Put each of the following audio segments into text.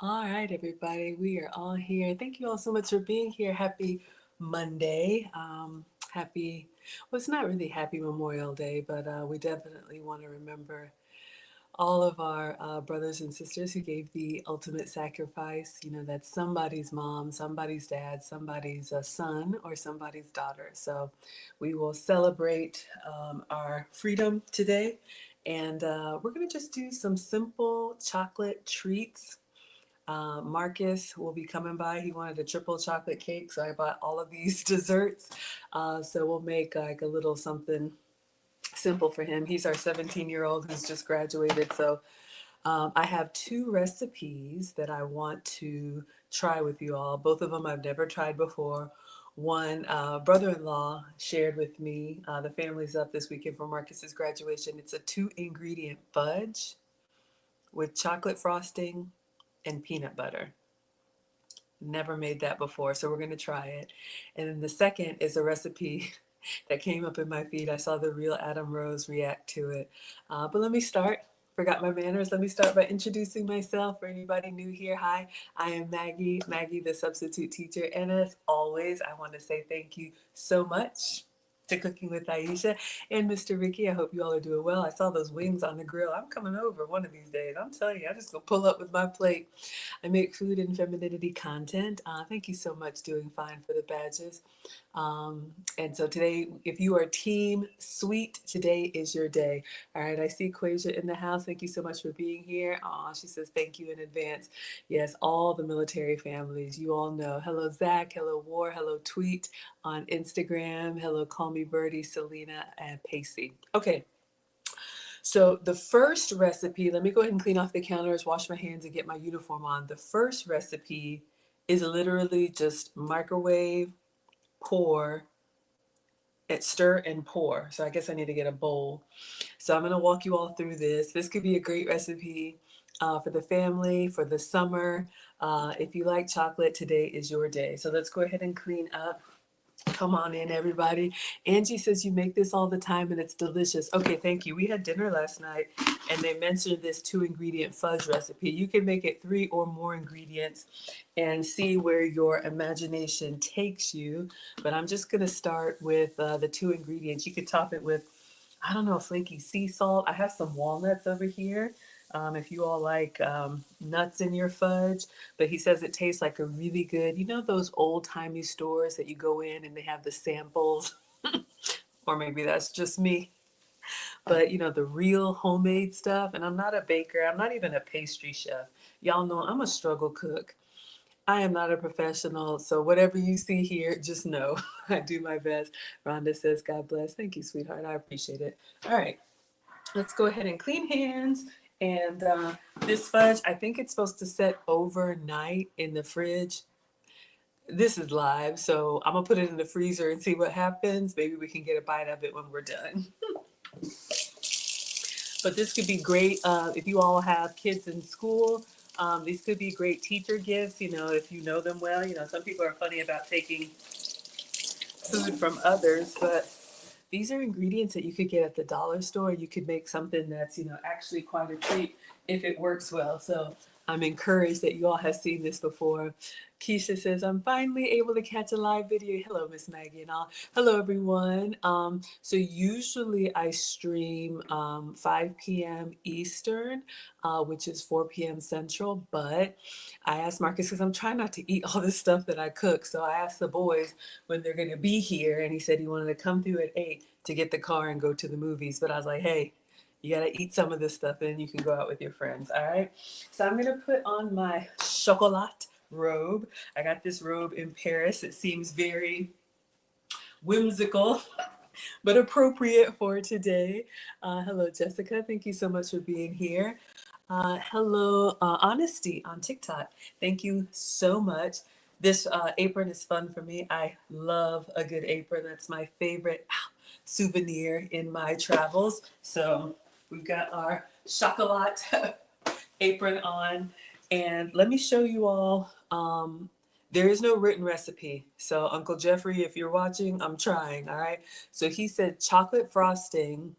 All right, everybody, we are all here. Thank you all so much for being here. Happy Monday. Happy, well, it's not really happy Memorial Day, but we definitely want to remember all of our brothers and sisters who gave the ultimate sacrifice. You know, that's somebody's mom, somebody's dad, somebody's son, or somebody's daughter. So we will celebrate our freedom today. And we're going to just do some simple chocolate treats. Marcus will be coming by. He wanted a triple chocolate cake, so I bought all of these desserts. So we'll make like a little something simple for him. He's our 17-year-old who's just graduated. So I have two recipes that I want to try with you all. Both of them I've never tried before. One brother-in-law shared with me. The family's up this weekend for Marcus's graduation. It's a 2-ingredient fudge with chocolate frosting and peanut butter. Never made that before, so we're going to try it. And then the second is a recipe that came up in my feed. I saw the real Adam Rose react to it. But let me start. Forgot my manners. Let me start by introducing myself for anybody new here. Hi, I am Maggie, the substitute teacher. And as always, I want to say thank you so much to Cooking with Aisha and Mr. Ricky. I hope you all are doing well. I saw those wings on the grill. I'm coming over one of these days. I'm telling you, I'm just going to pull up with my plate. I make food and femininity content. Thank you so much, Doing Fine, for the badges. And so today, if you are team sweet, today is your day. All right, I see Quasia in the house. Thank you so much for being here. She says thank you in advance. Yes, all the military families, you all know. Hello, Zach. Hello, War. Hello, Tweet on Instagram. Hello, Call Me Birdie, Selena, and Pacey. Okay. So the first recipe, let me go ahead and clean off the counters, wash my hands, and get my uniform on. The first recipe is literally just microwave, pour, and stir and pour. So I guess I need to get a bowl. So I'm going to walk you all through this. This could be a great recipe for the family, for the summer. If you like chocolate, today is your day. So let's go ahead and clean up. Come on in, everybody. Angie says you make this all the time and it's delicious. Okay, thank you. We had dinner last night and they mentioned this 2-ingredient fudge recipe. You can make it 3 or more ingredients and see where your imagination takes you. But I'm just going to start with the 2 ingredients. You could top it with, I don't know, flaky sea salt. I have some walnuts over here. If you all like nuts in your fudge, but he says it tastes like a really good, you know, those old timey stores that you go in and they have the samples, or maybe that's just me, but you know, the real homemade stuff. And I'm not a baker, I'm not even a pastry chef. Y'all know I'm a struggle cook. I am not a professional, so whatever you see here, just know I do my best. Rhonda says, God bless. Thank you, sweetheart. I appreciate it. All right, let's go ahead and clean hands. And this fudge, I think it's supposed to set overnight in the fridge. This is live, so I'm gonna put it in the freezer and see what happens. Maybe we can get a bite of it when we're done. But this could be great if you all have kids in school. These could be great teacher gifts, you know, if you know them well. You know, some people are funny about taking food from others, but these are ingredients that you could get at the dollar store. You could make something that's, you know, actually quite a treat if it works well. So I'm encouraged that you all have seen this before. Keisha says, I'm finally able to catch a live video. Hello, Miss Maggie and all. Hello, everyone. So usually I stream 5 p.m. Eastern, which is 4 p.m. Central, but I asked Marcus because I'm trying not to eat all this stuff that I cook. So I asked the boys when they're going to be here, and he said he wanted to come through at 8 to get the car and go to the movies. But I was like, hey, you got to eat some of this stuff and then you can go out with your friends. All right. So I'm going to put on my chocolat robe. I got this robe in Paris. It seems very whimsical, but appropriate for today. Hello, Jessica. Thank you so much for being here. Hello, Honesty on TikTok. Thank you so much. This apron is fun for me. I love a good apron. That's my favorite souvenir in my travels. So we've got our chocolat apron on. And let me show you all. There is no written recipe. So Uncle Jeffrey, if you're watching, I'm trying. All right. So he said chocolate frosting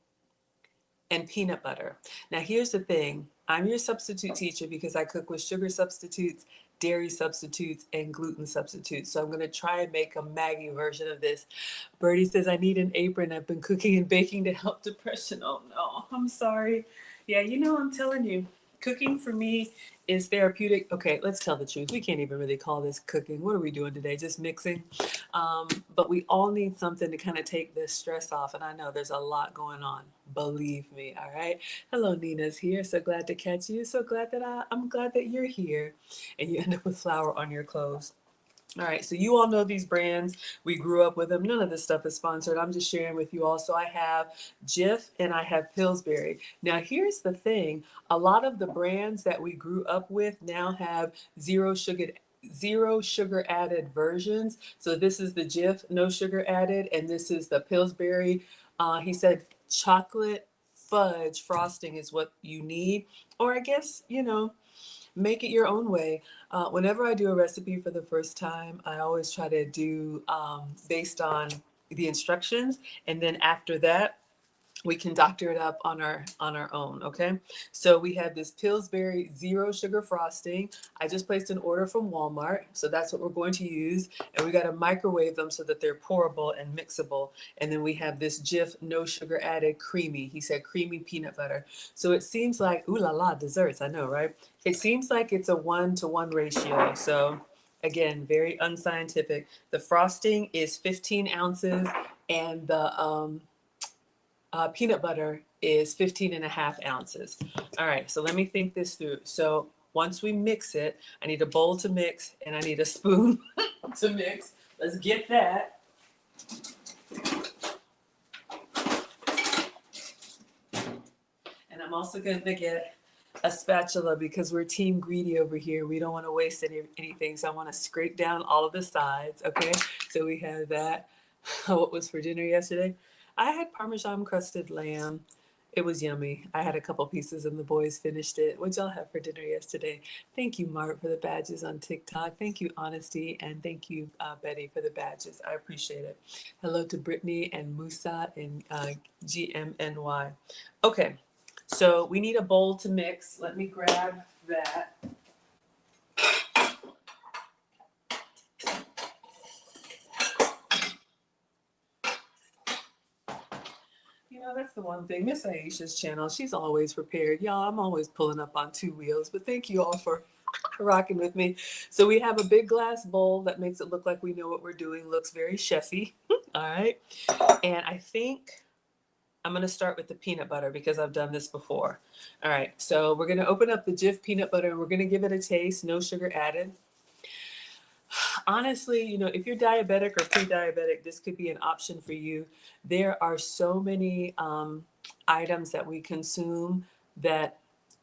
and peanut butter. Now here's the thing. I'm your substitute teacher because I cook with sugar substitutes, dairy substitutes, and gluten substitutes. So I'm going to try and make a Maggie version of this. Birdie says, I need an apron. I've been cooking and baking to help depression. Oh no, I'm sorry. Yeah, I'm telling you, cooking for me is therapeutic. Okay, let's tell the truth. We can't even really call this cooking. What are we doing today? Just mixing. But we all need something to kind of take this stress off. And I know there's a lot going on. Believe me. All right. Hello, Nina's here. So glad to catch you. So glad that I'm glad that you're here and you end up with flour on your clothes. All right, so you all know these brands. We grew up with them. None of this stuff is sponsored. I'm just sharing with you all. So I have Jif and I have Pillsbury. Now, here's the thing. A lot of the brands that we grew up with now have zero sugar added versions. So this is the Jif, no sugar added, and this is the Pillsbury. He said chocolate fudge frosting is what you need. Or I guess, make it your own way. Whenever I do a recipe for the first time, I always try to do based on the instructions, and then after that, we can doctor it up on our own. Okay, so we have this Pillsbury zero sugar frosting. I just placed an order from Walmart, so that's what we're going to use, and we got to microwave them so that they're pourable and mixable. And then we have this Jif no sugar added creamy. He said creamy peanut butter. So it seems like, ooh la la, desserts. I know, right? It seems like it's a 1-to-1 ratio. So again, very unscientific. The frosting is 15 ounces, and the peanut butter is 15 and a half ounces. All right, so let me think this through. So once we mix it, I need a bowl to mix and I need a spoon to mix. Let's get that. And I'm also going to get a spatula because we're team greedy over here. We don't want to waste anything. So I want to scrape down all of the sides. Okay, so we have that. What was for dinner yesterday? I had Parmesan crusted lamb. It was yummy. I had a couple pieces and the boys finished it. What'd y'all have for dinner yesterday? Thank you, Mark, for the badges on TikTok. Thank you, Honesty. And thank you, Betty, for the badges. I appreciate it. Hello to Brittany and Musa and GMNY. Okay, so we need a bowl to mix. Let me grab that. That's the one thing. Miss Aisha'S channel, she's always prepared. Y'all, I'm always pulling up on two wheels, but thank you all for rocking with me. So we have a big glass bowl that makes it look like we know what we're doing. Looks very chefy. All right. And I think I'm going to start with the peanut butter because I've done this before. All right. So we're going to open up the Jif peanut butter and we're going to give it a taste. No sugar added. Honestly, if you're diabetic or pre-diabetic, this could be an option for you. There are so many items that we consume that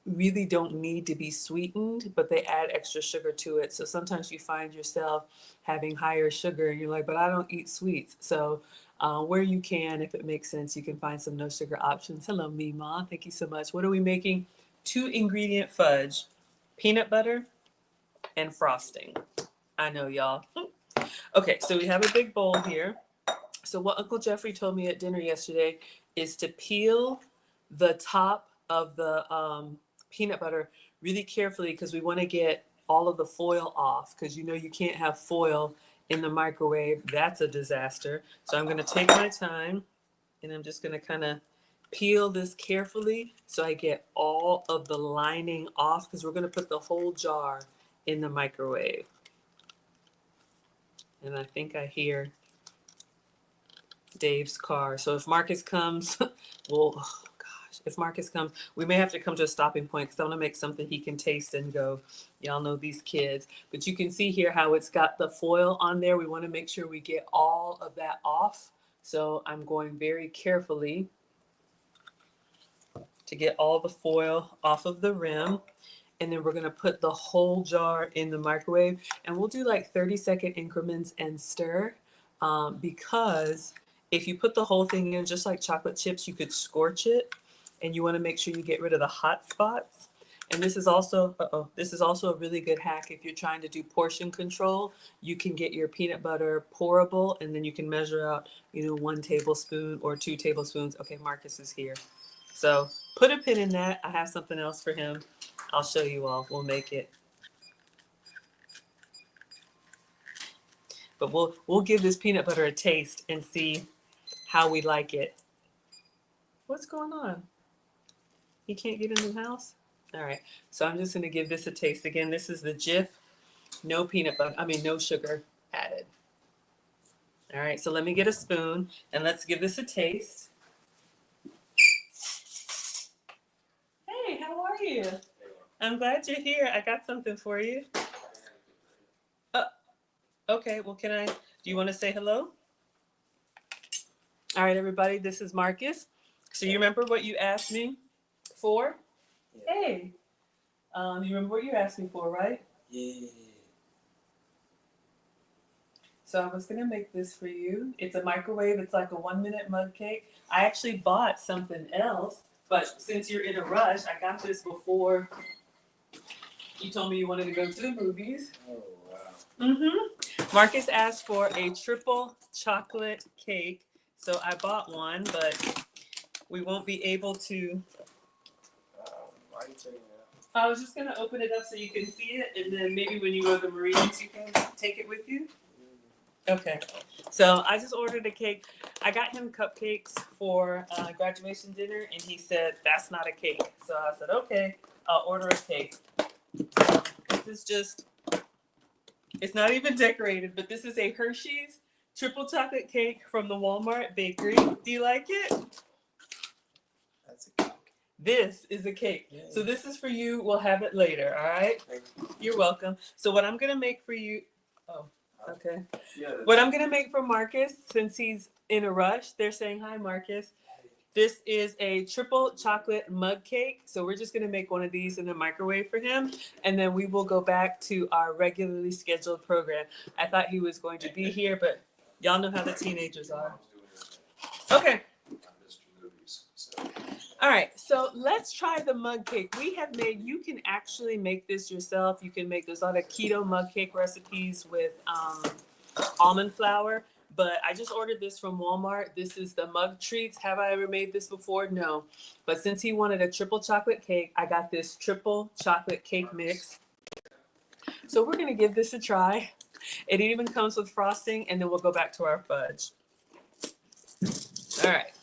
really don't need to be sweetened, but they add extra sugar to it. So sometimes you find yourself having higher sugar and you're like, but I don't eat sweets. So where you can, if it makes sense, you can find some no sugar options. Hello, Mima. Thank you so much. What are we making? 2-ingredient fudge, peanut butter, and frosting. I know, y'all. Okay, so we have a big bowl here. So what Uncle Jeffrey told me at dinner yesterday is to peel the top of the peanut butter really carefully because we want to get all of the foil off because you can't have foil in the microwave. That's a disaster. So I'm going to take my time and I'm just going to kind of peel this carefully so I get all of the lining off because we're going to put the whole jar in the microwave. And I think I hear Dave's car. So if Marcus comes, if Marcus comes, we may have to come to a stopping point because I want to make something he can taste and go, y'all know these kids. But you can see here how it's got the foil on there. We want to make sure we get all of that off. So I'm going very carefully to get all the foil off of the rim. And then we're going to put the whole jar in the microwave. And we'll do like 30-second increments and stir because if you put the whole thing in, just like chocolate chips, you could scorch it. And you want to make sure you get rid of the hot spots. And this is also a really good hack if you're trying to do portion control. You can get your peanut butter pourable and then you can measure out, 1 tablespoon or 2 tablespoons. Okay, Marcus is here. So put a pin in that. I have something else for him. I'll show you all. We'll make it. But we'll give this peanut butter a taste and see how we like it. What's going on? He can't get in the house? All right. So I'm just going to give this a taste. Again, this is the Jif. No peanut butter. No sugar added. All right. So let me get a spoon and let's give this a taste. Hey, how are you? I'm glad you're here. I got something for you. Okay. Well, do you want to say hello? All right, everybody. This is Marcus. So you remember what you asked me for? Yeah. Hey. You remember what you asked me for, right? Yeah. So I was going to make this for you. It's a microwave. It's like a 1-minute mug cake. I actually bought something else, but since you're in a rush, I got this before you told me you wanted to go to the movies. Oh, wow. Mm-hmm. Marcus asked for a triple chocolate cake. So I bought one, but we won't be able to. Why are you taking it out? I was just going to open it up so you can see it, and then maybe when you go to the Marines, you can take it with you. Okay. So I just ordered a cake. I got him cupcakes for graduation dinner, and he said, that's not a cake. So I said, okay, I'll order a cake. So this is just, it's not even decorated, but this is a Hershey's triple chocolate cake from the Walmart bakery. Do you like it? That's a cake. This is a cake. Yeah. So this is for you. We'll have it later. All right. You're welcome. So what I'm going to make for you. Oh, okay. Yeah, what I'm going to make for Marcus, since he's in a rush, they're saying hi, Marcus. This is a triple chocolate mug cake. So we're just going to make one of these in the microwave for him. And then we will go back to our regularly scheduled program. I thought he was going to be here, but y'all know how the teenagers are. Okay. All right. So let's try the mug cake. You can actually make this yourself. You can make, there's a lot of keto mug cake recipes with almond flour. But I just ordered this from Walmart. This is the Mug Treats. Have I ever made this before? No. But since he wanted a triple chocolate cake, I got this triple chocolate cake mix. So we're going to give this a try. It even comes with frosting, and then we'll go back to our fudge. All right.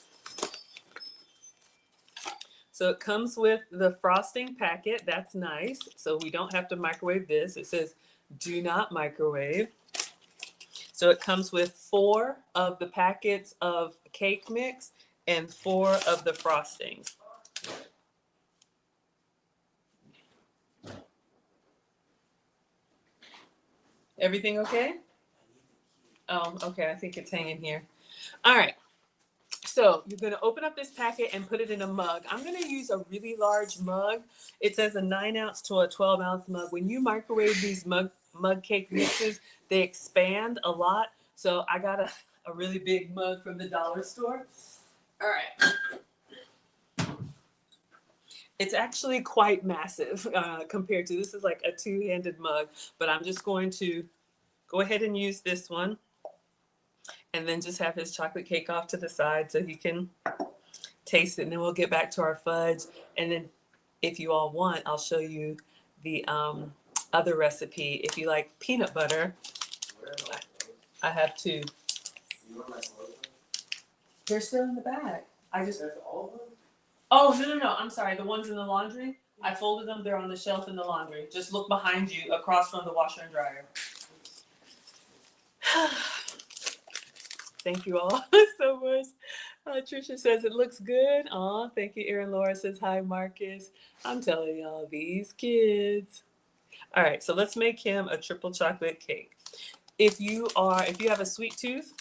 So it comes with the frosting packet. That's nice. So we don't have to microwave this. It says, do not microwave. So it comes with 4 of the packets of cake mix and 4 of the frostings. Everything okay? Oh, okay. I think it's hanging here. All right. So you're going to open up this packet and put it in a mug. I'm going to use a really large mug. It says a 9-ounce to a 12-ounce mug. When you microwave these mug cake mixes, they expand a lot. So I got a really big mug from the dollar store. All right. It's actually quite massive compared to, this is like a 2-handed mug, but I'm just going to go ahead and use this one. And then just have his chocolate cake off to the side so he can taste it. And then we'll get back to our fudge. And then if you all want, I'll show you the other recipe. If you like peanut butter, I have 2. They're still in the bag. I just... Oh, no. I'm sorry. The ones in the laundry, I folded them. They're on the shelf in the laundry. Just look behind you across from the washer and dryer. Thank you all so much. Trisha says it looks good. Aw, thank you. Erin Laura says hi, Marcus. I'm telling y'all, these kids. All right, so let's make him a triple chocolate cake. If you have a sweet tooth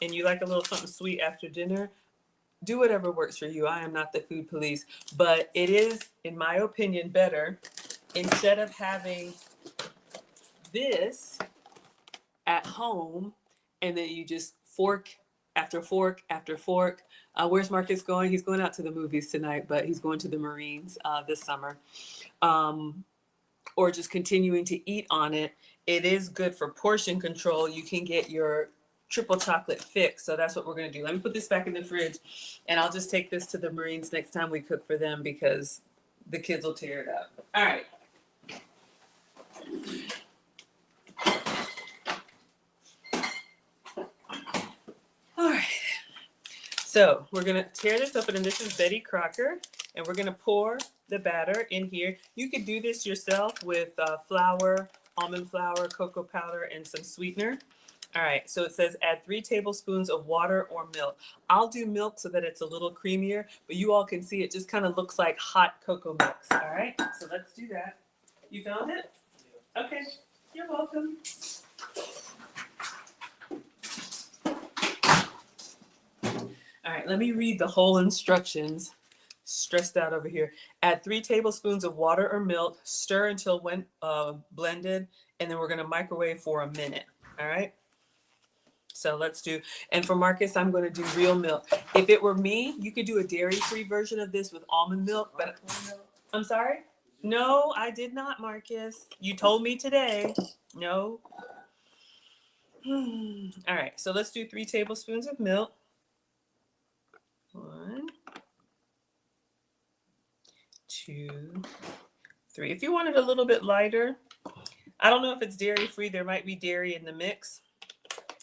and you like a little something sweet after dinner, do whatever works for you. I am not the food police, but it is, in my opinion, better instead of having this at home and then you just fork after fork after fork. Where's Marcus going? He's going out to the movies tonight, but he's going to the Marines this summer. Or just continuing to eat on it. It is good for portion control. You can get your triple chocolate fix. So that's what we're going to do. Let me put this back in the fridge, and I'll just take this to the Marines next time we cook for them because the kids will tear it up. All right. All right. So we're going to tear this open, and this is Betty Crocker, and we're going to pour the batter in here. You could do this yourself with flour, almond flour, cocoa powder, and some sweetener. All right, so it says add 3 tablespoons of water or milk. I'll do milk so that it's a little creamier, but you all can see it just kind of looks like hot cocoa mix. All right, so let's do that. You found it? Okay, you're welcome. All right, let me read the whole instructions. Stressed out over here. Add 3 tablespoons of water or milk, stir until when blended, and then we're gonna microwave for a minute. All right. So let's do, and for Marcus, I'm going to do real milk. If it were me, you could do a dairy-free version of this with almond milk, but I'm sorry? No, I did not, Marcus. You told me today. No. All right, so let's do 3 tablespoons of milk. 1, 2, 3. If you want it a little bit lighter, I don't know if it's dairy-free. There might be dairy in the mix.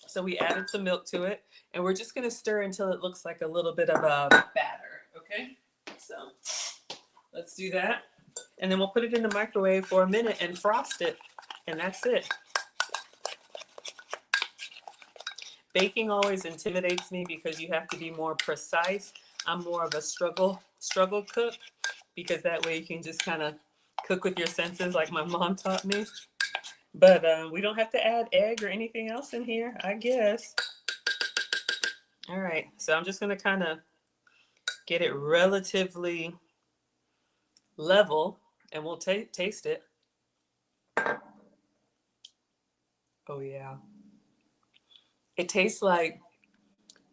So we added some milk to it, and we're just going to stir until it looks like a little bit of a batter, okay? So let's do that. And then we'll put it in the microwave for a minute and frost it, and that's it. Baking always intimidates me because you have to be more precise. I'm more of a struggle cook because that way you can just kind of cook with your senses like my mom taught me. But we don't have to add egg or anything else in here, I guess. All right, so I'm just going to kind of get it relatively level, and we'll taste it. Oh, yeah. It tastes like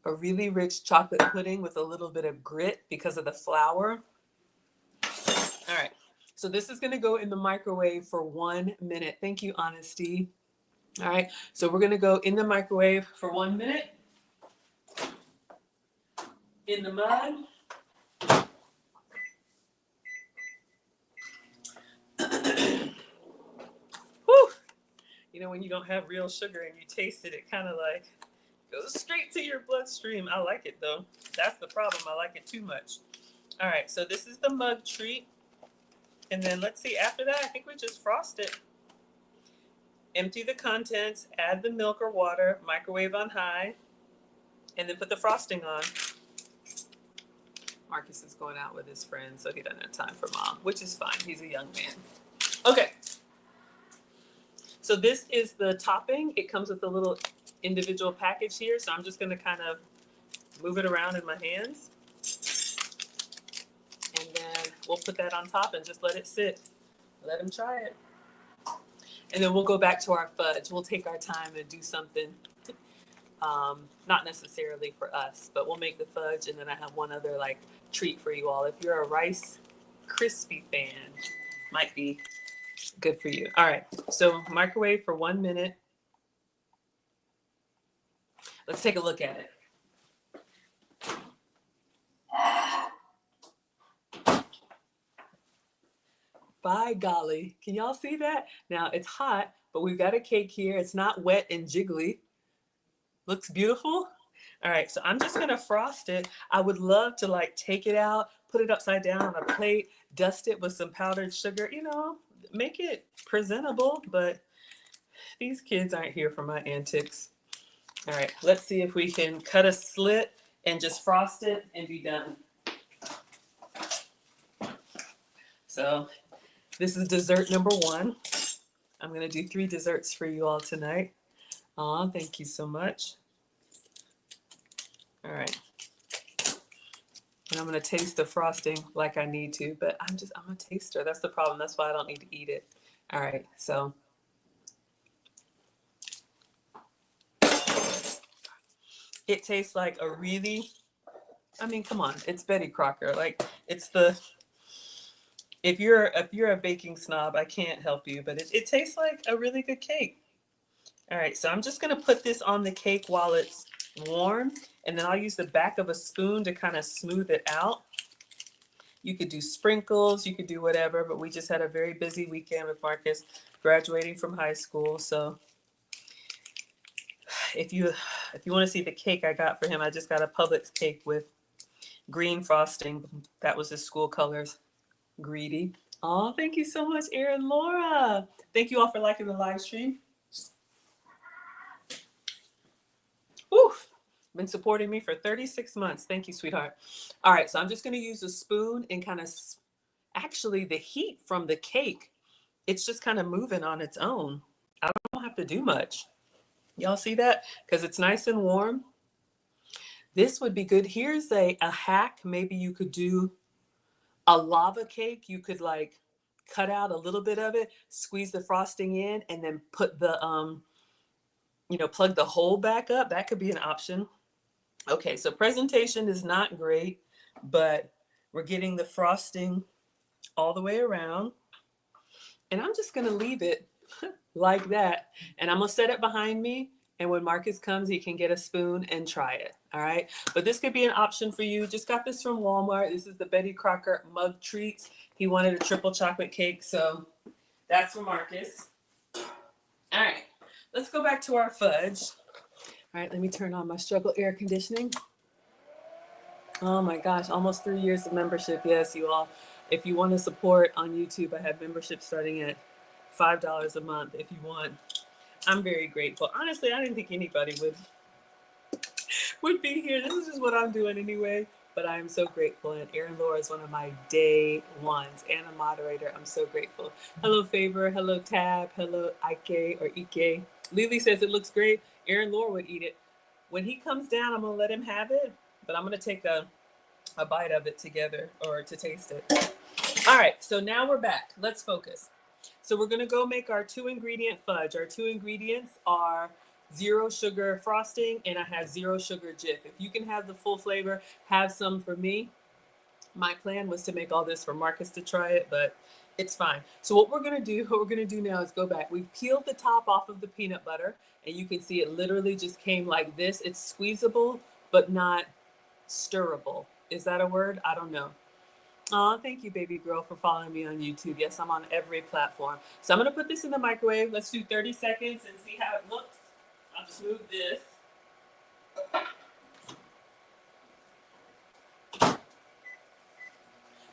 a really rich chocolate pudding with a little bit of grit because of the flour. All right. So this is going to go in the microwave for 1 minute. Thank you, Honesty. All right. So we're going to go in the microwave for 1 minute. In the mug. Whew. You know, when you don't have real sugar and you taste it, it kind of like goes straight to your bloodstream. I like it, though. That's the problem. I like it too much. All right. So this is the mug treat. And then let's see, after that, I think we just frost it. Empty the contents, add the milk or water, microwave on high, and then put the frosting on. Marcus is going out with his friends, so he doesn't have time for mom, which is fine. He's a young man. Okay. So this is the topping. It comes with a little individual package here, so I'm just going to kind of move it around in my hands. And then we'll put that on top and just let it sit. Let him try it. And then we'll go back to our fudge. We'll take our time and do something, not necessarily for us, but we'll make the fudge. And then I have one other like treat for you all. If you're a Rice Krispie fan, might be good for you. All right, so microwave for 1 minute. Let's take a look at it. By golly, can y'all see that? Now it's hot, but we've got a cake here. It's not wet and jiggly. Looks beautiful. All right, so I'm just gonna frost it. I would love to like take it out, put it upside down on a plate, dust it with some powdered sugar, you know, make it presentable, but these kids aren't here for my antics. All right, let's see if we can cut a slit and just frost it and be done. So this is dessert number 1. I'm going to do 3 desserts for you all tonight. Aw, thank you so much. All right. And I'm going to taste the frosting like I need to, but I'm a taster. That's the problem. That's why I don't need to eat it. All right, so. It tastes like a really, I mean, come on, it's Betty Crocker. Like, it's the, if you're a baking snob, I can't help you, but it tastes like a really good cake. All right, so I'm just gonna put this on the cake while it's warm, and then I'll use the back of a spoon to kind of smooth it out. You could do sprinkles, you could do whatever, but we just had a very busy weekend with Marcus graduating from high school. So if you want to see the cake I got for him, I just got a Publix cake with green frosting. That was his school colors. Greedy. Oh, thank you so much, Erin Laura. Thank you all for liking the live stream. Oof. Been supporting me for 36 months. Thank you, sweetheart. All right, so I'm just going to use a spoon and kind of, actually, the heat from the cake, it's just kind of moving on its own. I don't have to do much. Y'all see that? Because it's nice and warm. This would be good. Here's a hack. Maybe you could do a lava cake. You could like cut out a little bit of it, squeeze the frosting in, and then put the, plug the hole back up. That could be an option. Okay, so presentation is not great, but we're getting the frosting all the way around. And I'm just gonna leave it like that. And I'm gonna set it behind me. And when Marcus comes, he can get a spoon and try it. All right. But this could be an option for you. Just got this from Walmart. This is the Betty Crocker mug treats. He wanted a triple chocolate cake. So that's for Marcus. All right. Let's go back to our fudge. All right. Let me turn on my struggle air conditioning. Oh my gosh. Almost 3 years of membership. Yes, you all. If you want to support on YouTube, I have membership starting at $5 a month if you want. I'm very grateful. Honestly, I didn't think anybody would be here. This is just what I'm doing anyway. But I am so grateful. And Erin Laura is one of my day ones and a moderator. I'm so grateful. Hello, Favor. Hello, Tab. Hello, Ike or Ike. Lily says it looks great. Erin Laura would eat it. When he comes down, I'm going to let him have it. But I'm going to take a bite of it together or to taste it. All right. So now we're back. Let's focus. So we're going to go make our 2-ingredient fudge. Our 2 ingredients are 0 sugar frosting, and I have 0 sugar Jif. If you can have the full flavor, have some for me. My plan was to make all this for Marcus to try it, but it's fine. So what we're going to do now is go back. We've peeled the top off of the peanut butter, and you can see it literally just came like this. It's squeezable, but not stirrable. Is that a word? I don't know. Oh, thank you, baby girl, for following me on YouTube. Yes, I'm on every platform. So I'm going to put this in the microwave. Let's do 30 seconds and see how it looks. I'll just move this.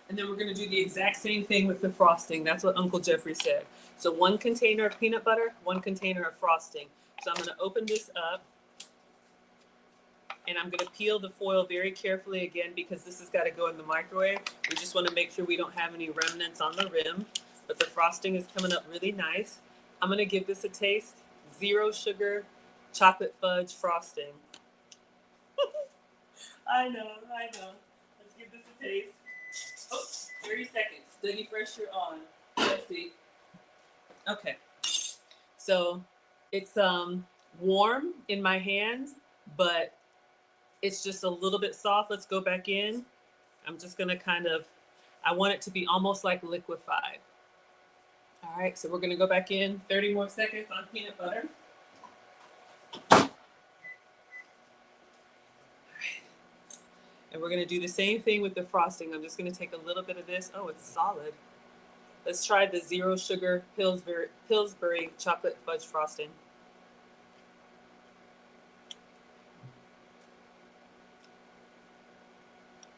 And then we're going to do the exact same thing with the frosting. That's what Uncle Jeffrey said. So 1 container of peanut butter, 1 container of frosting. So I'm going to open this up. And I'm going to peel the foil very carefully again because this has got to go in the microwave. We just want to make sure we don't have any remnants on the rim. But the frosting is coming up really nice. I'm going to give this a taste. 0 sugar chocolate fudge frosting. I know. Let's give this a taste. Oh, 30 seconds. Dougie Fresh, you're on. Let's see. Okay. So it's warm in my hands, but it's just a little bit soft. Let's go back in. I'm just going to I want it to be almost like liquefied. All right, so we're going to go back in 30 more seconds on peanut butter. All right. And we're going to do the same thing with the frosting. I'm just going to take a little bit of this. Oh, it's solid. Let's try the 0 sugar Pillsbury chocolate fudge frosting.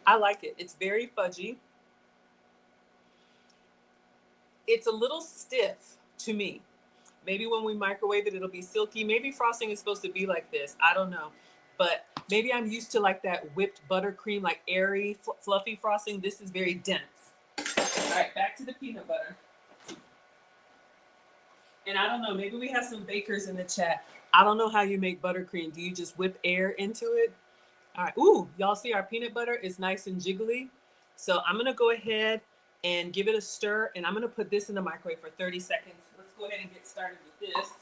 I like it. It's very fudgy. It's a little stiff to me. Maybe when we microwave it, it'll be silky. Maybe frosting is supposed to be like this. I don't know. But maybe I'm used to like that whipped buttercream, like airy, fluffy frosting. This is very dense. All right, back to the peanut butter. And I don't know, maybe we have some bakers in the chat. I don't know how you make buttercream. Do you just whip air into it? All right. Ooh, y'all see our peanut butter is nice and jiggly. So I'm going to go ahead and give it a stir. And I'm going to put this in the microwave for 30 seconds. Let's go ahead and get started with this.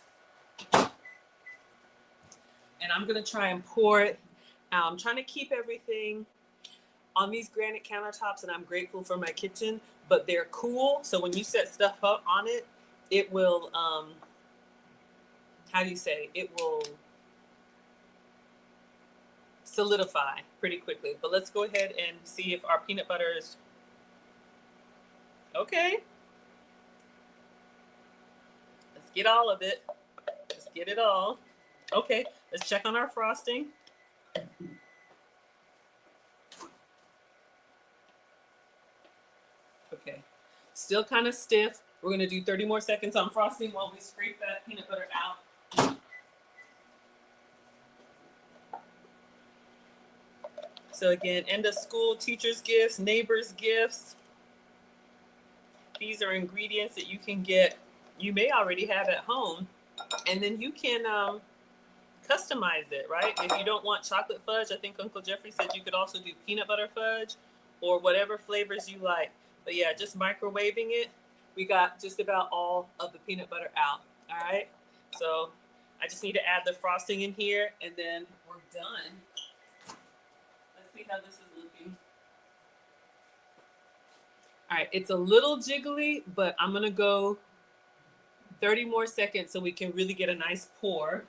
And I'm going to try and pour it. I'm trying to keep everything on these granite countertops. And I'm grateful for my kitchen. But they're cool. So when you set stuff up on it, it will how do you say, it will solidify pretty quickly. But let's go ahead and see if our peanut butter is okay. Let's get all of it. Let's get it all. Okay, let's check on our frosting. Okay, still kind of stiff. We're gonna do 30 more seconds on frosting while we scrape that peanut butter out. So again, end of school, teachers' gifts, neighbors' gifts. These are ingredients that you can get, you may already have at home, and then you can customize it, right? If you don't want chocolate fudge, I think Uncle Jeffrey said you could also do peanut butter fudge or whatever flavors you like. But yeah, just microwaving it. We got just about all of the peanut butter out. All right. So I just need to add the frosting in here and then we're done. Let's see how this is looking. All right. It's a little jiggly, but I'm going to go 30 more seconds so we can really get a nice pour.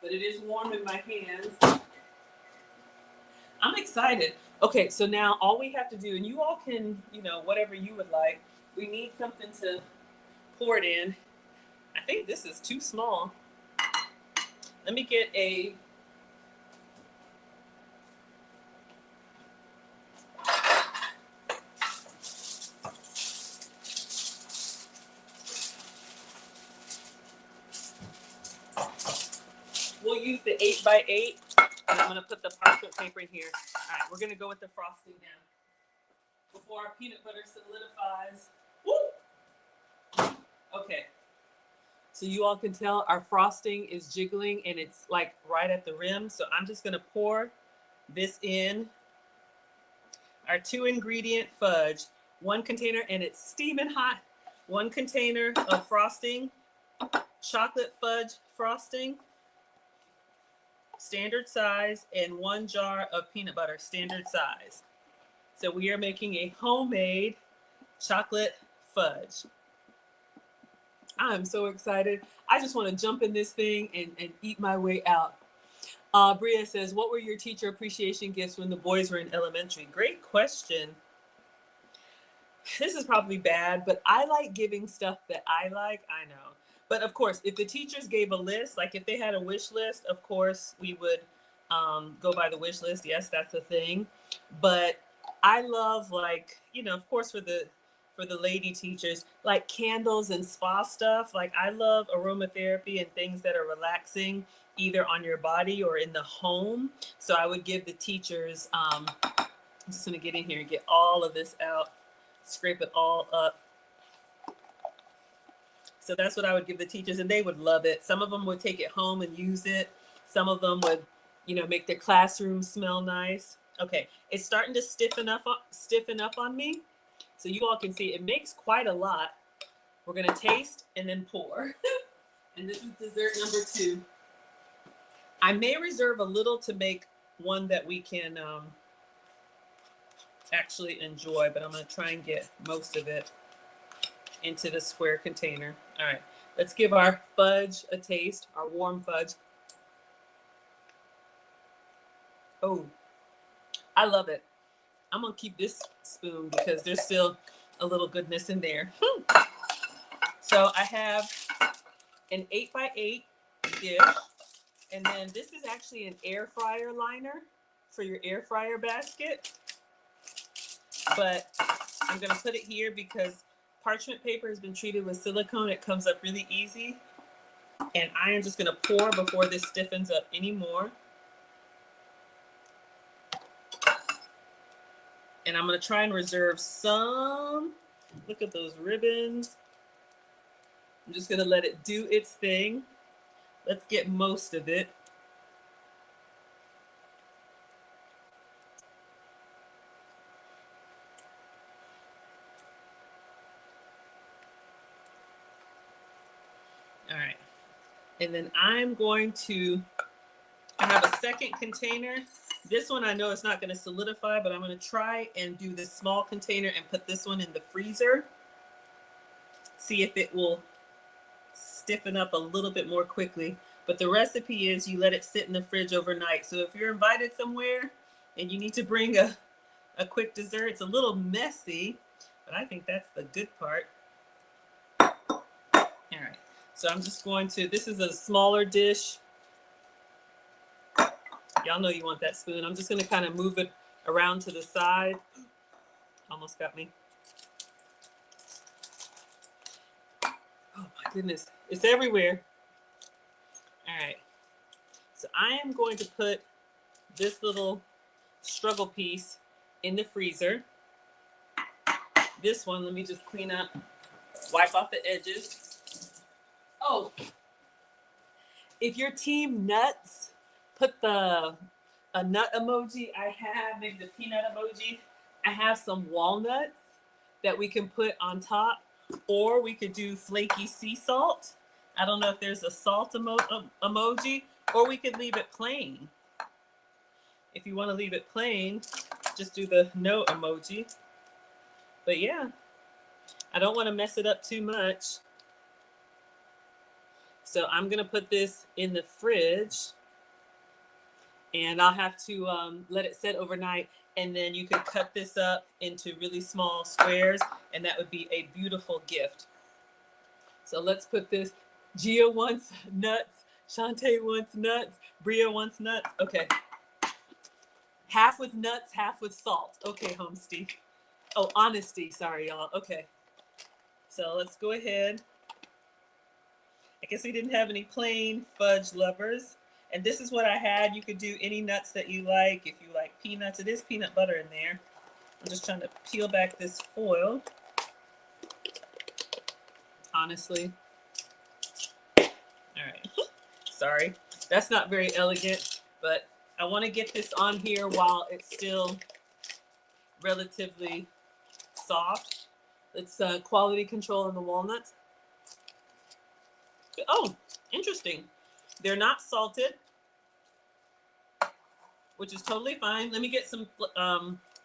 But it is warm in my hands. I'm excited. Okay, so now all we have to do, and you all can, whatever you would like. We need something to pour it in. I think this is too small. Let me get a... We'll use the 8x8, and I'm gonna put the parchment paper in here. All right, we're gonna go with the frosting now. Before our peanut butter solidifies. Woo! Okay. So you all can tell our frosting is jiggling and it's like right at the rim. So I'm just gonna pour this in. Our 2-ingredient fudge, 1 container, and it's steaming hot. 1 container of frosting, chocolate fudge frosting, standard size, and 1 jar of peanut butter, standard size. So we are making a homemade chocolate fudge. I'm so excited. I just want to jump in this thing and eat my way out. Bria says, what were your teacher appreciation gifts when the boys were in elementary? Great question. This is probably bad, but I like giving stuff that I like. I know. But of course, if the teachers gave a list, like if they had a wish list, of course, we would go by the wish list. Yes, that's a thing. But I love, like, of course, for the lady teachers, like candles and spa stuff. Like I love aromatherapy and things that are relaxing, either on your body or in the home. So I would give the teachers, I'm just gonna get in here and get all of this out, scrape it all up. So that's what I would give the teachers, and they would love it. Some of them would take it home and use it. Some of them would, make their classroom smell nice. Okay, it's starting to stiffen up on me. So you all can see it makes quite a lot. We're gonna taste and then pour. And this is dessert number 2. I may reserve a little to make one that we can actually enjoy, but I'm gonna try and get most of it into the square container. All right, let's give our fudge a taste, our warm fudge. Oh, I love it. I'm gonna keep this spoon because there's still a little goodness in there. So I have an 8x8 dish, and then this is actually an air fryer liner for your air fryer basket. But I'm gonna put it here because parchment paper has been treated with silicone. It comes up really easy. And I am just gonna pour before this stiffens up anymore. And I'm going to try and reserve some. Look at those ribbons. I'm just going to let it do its thing. Let's get most of it. All right. And then I'm going to, I have a second container. This one I know it's not going to solidify, but I'm going to try and do this small container and put this one in the freezer. See if it will stiffen up a little bit more quickly. But the recipe is you let it sit in the fridge overnight. So if you're invited somewhere and you need to bring a quick dessert, it's a little messy, but I think that's the good part. All right, so I'm just going to, this is a smaller dish. Y'all know you want that spoon. I'm just gonna kind of move it around to the side. Almost got me. Oh my goodness, it's everywhere. All right, so I am going to put this little struggle piece in the freezer. This one, let me just clean up, wipe off the edges. Oh, if you're team nuts, put a nut emoji. I have maybe the peanut emoji. I have some walnuts that we can put on top, or we could do flaky sea salt. I don't know if there's a salt emoji, or we could leave it plain. If you want to leave it plain, just do the no emoji. But yeah, I don't want to mess it up too much. So I'm going to put this in the fridge, and I'll have to let it sit overnight. And then you could cut this up into really small squares, and that would be a beautiful gift. So let's put this. Gia wants nuts. Shantae wants nuts. Bria wants nuts. Okay. Half with nuts, half with salt. Okay, Homesty. Oh, honesty. Sorry, y'all. Okay. So let's go ahead. I guess we didn't have any plain fudge lovers. And this is what I had. You could do any nuts that you like. If you like peanuts, it is peanut butter in there. I'm just trying to peel back this foil. Honestly. All right. Sorry. That's not very elegant, but I want to get this on here while it's still relatively soft. It's quality control on the walnuts. Oh, interesting. They're not salted, which is totally fine. Let me get some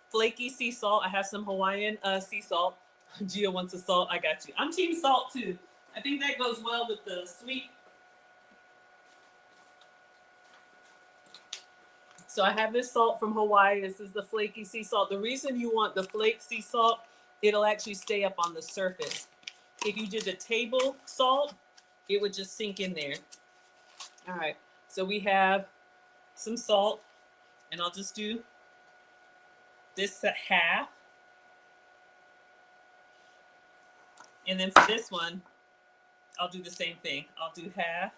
flaky sea salt. I have some Hawaiian sea salt. Gia wants a salt. I got you. I'm team salt too. I think that goes well with the sweet. So I have this salt from Hawaii. This is the flaky sea salt. The reason you want the flake sea salt, it'll actually stay up on the surface. If you did the table salt, it would just sink in there. All right, so we have some salt, and I'll just do this half. And then for this one, I'll do the same thing. I'll do half.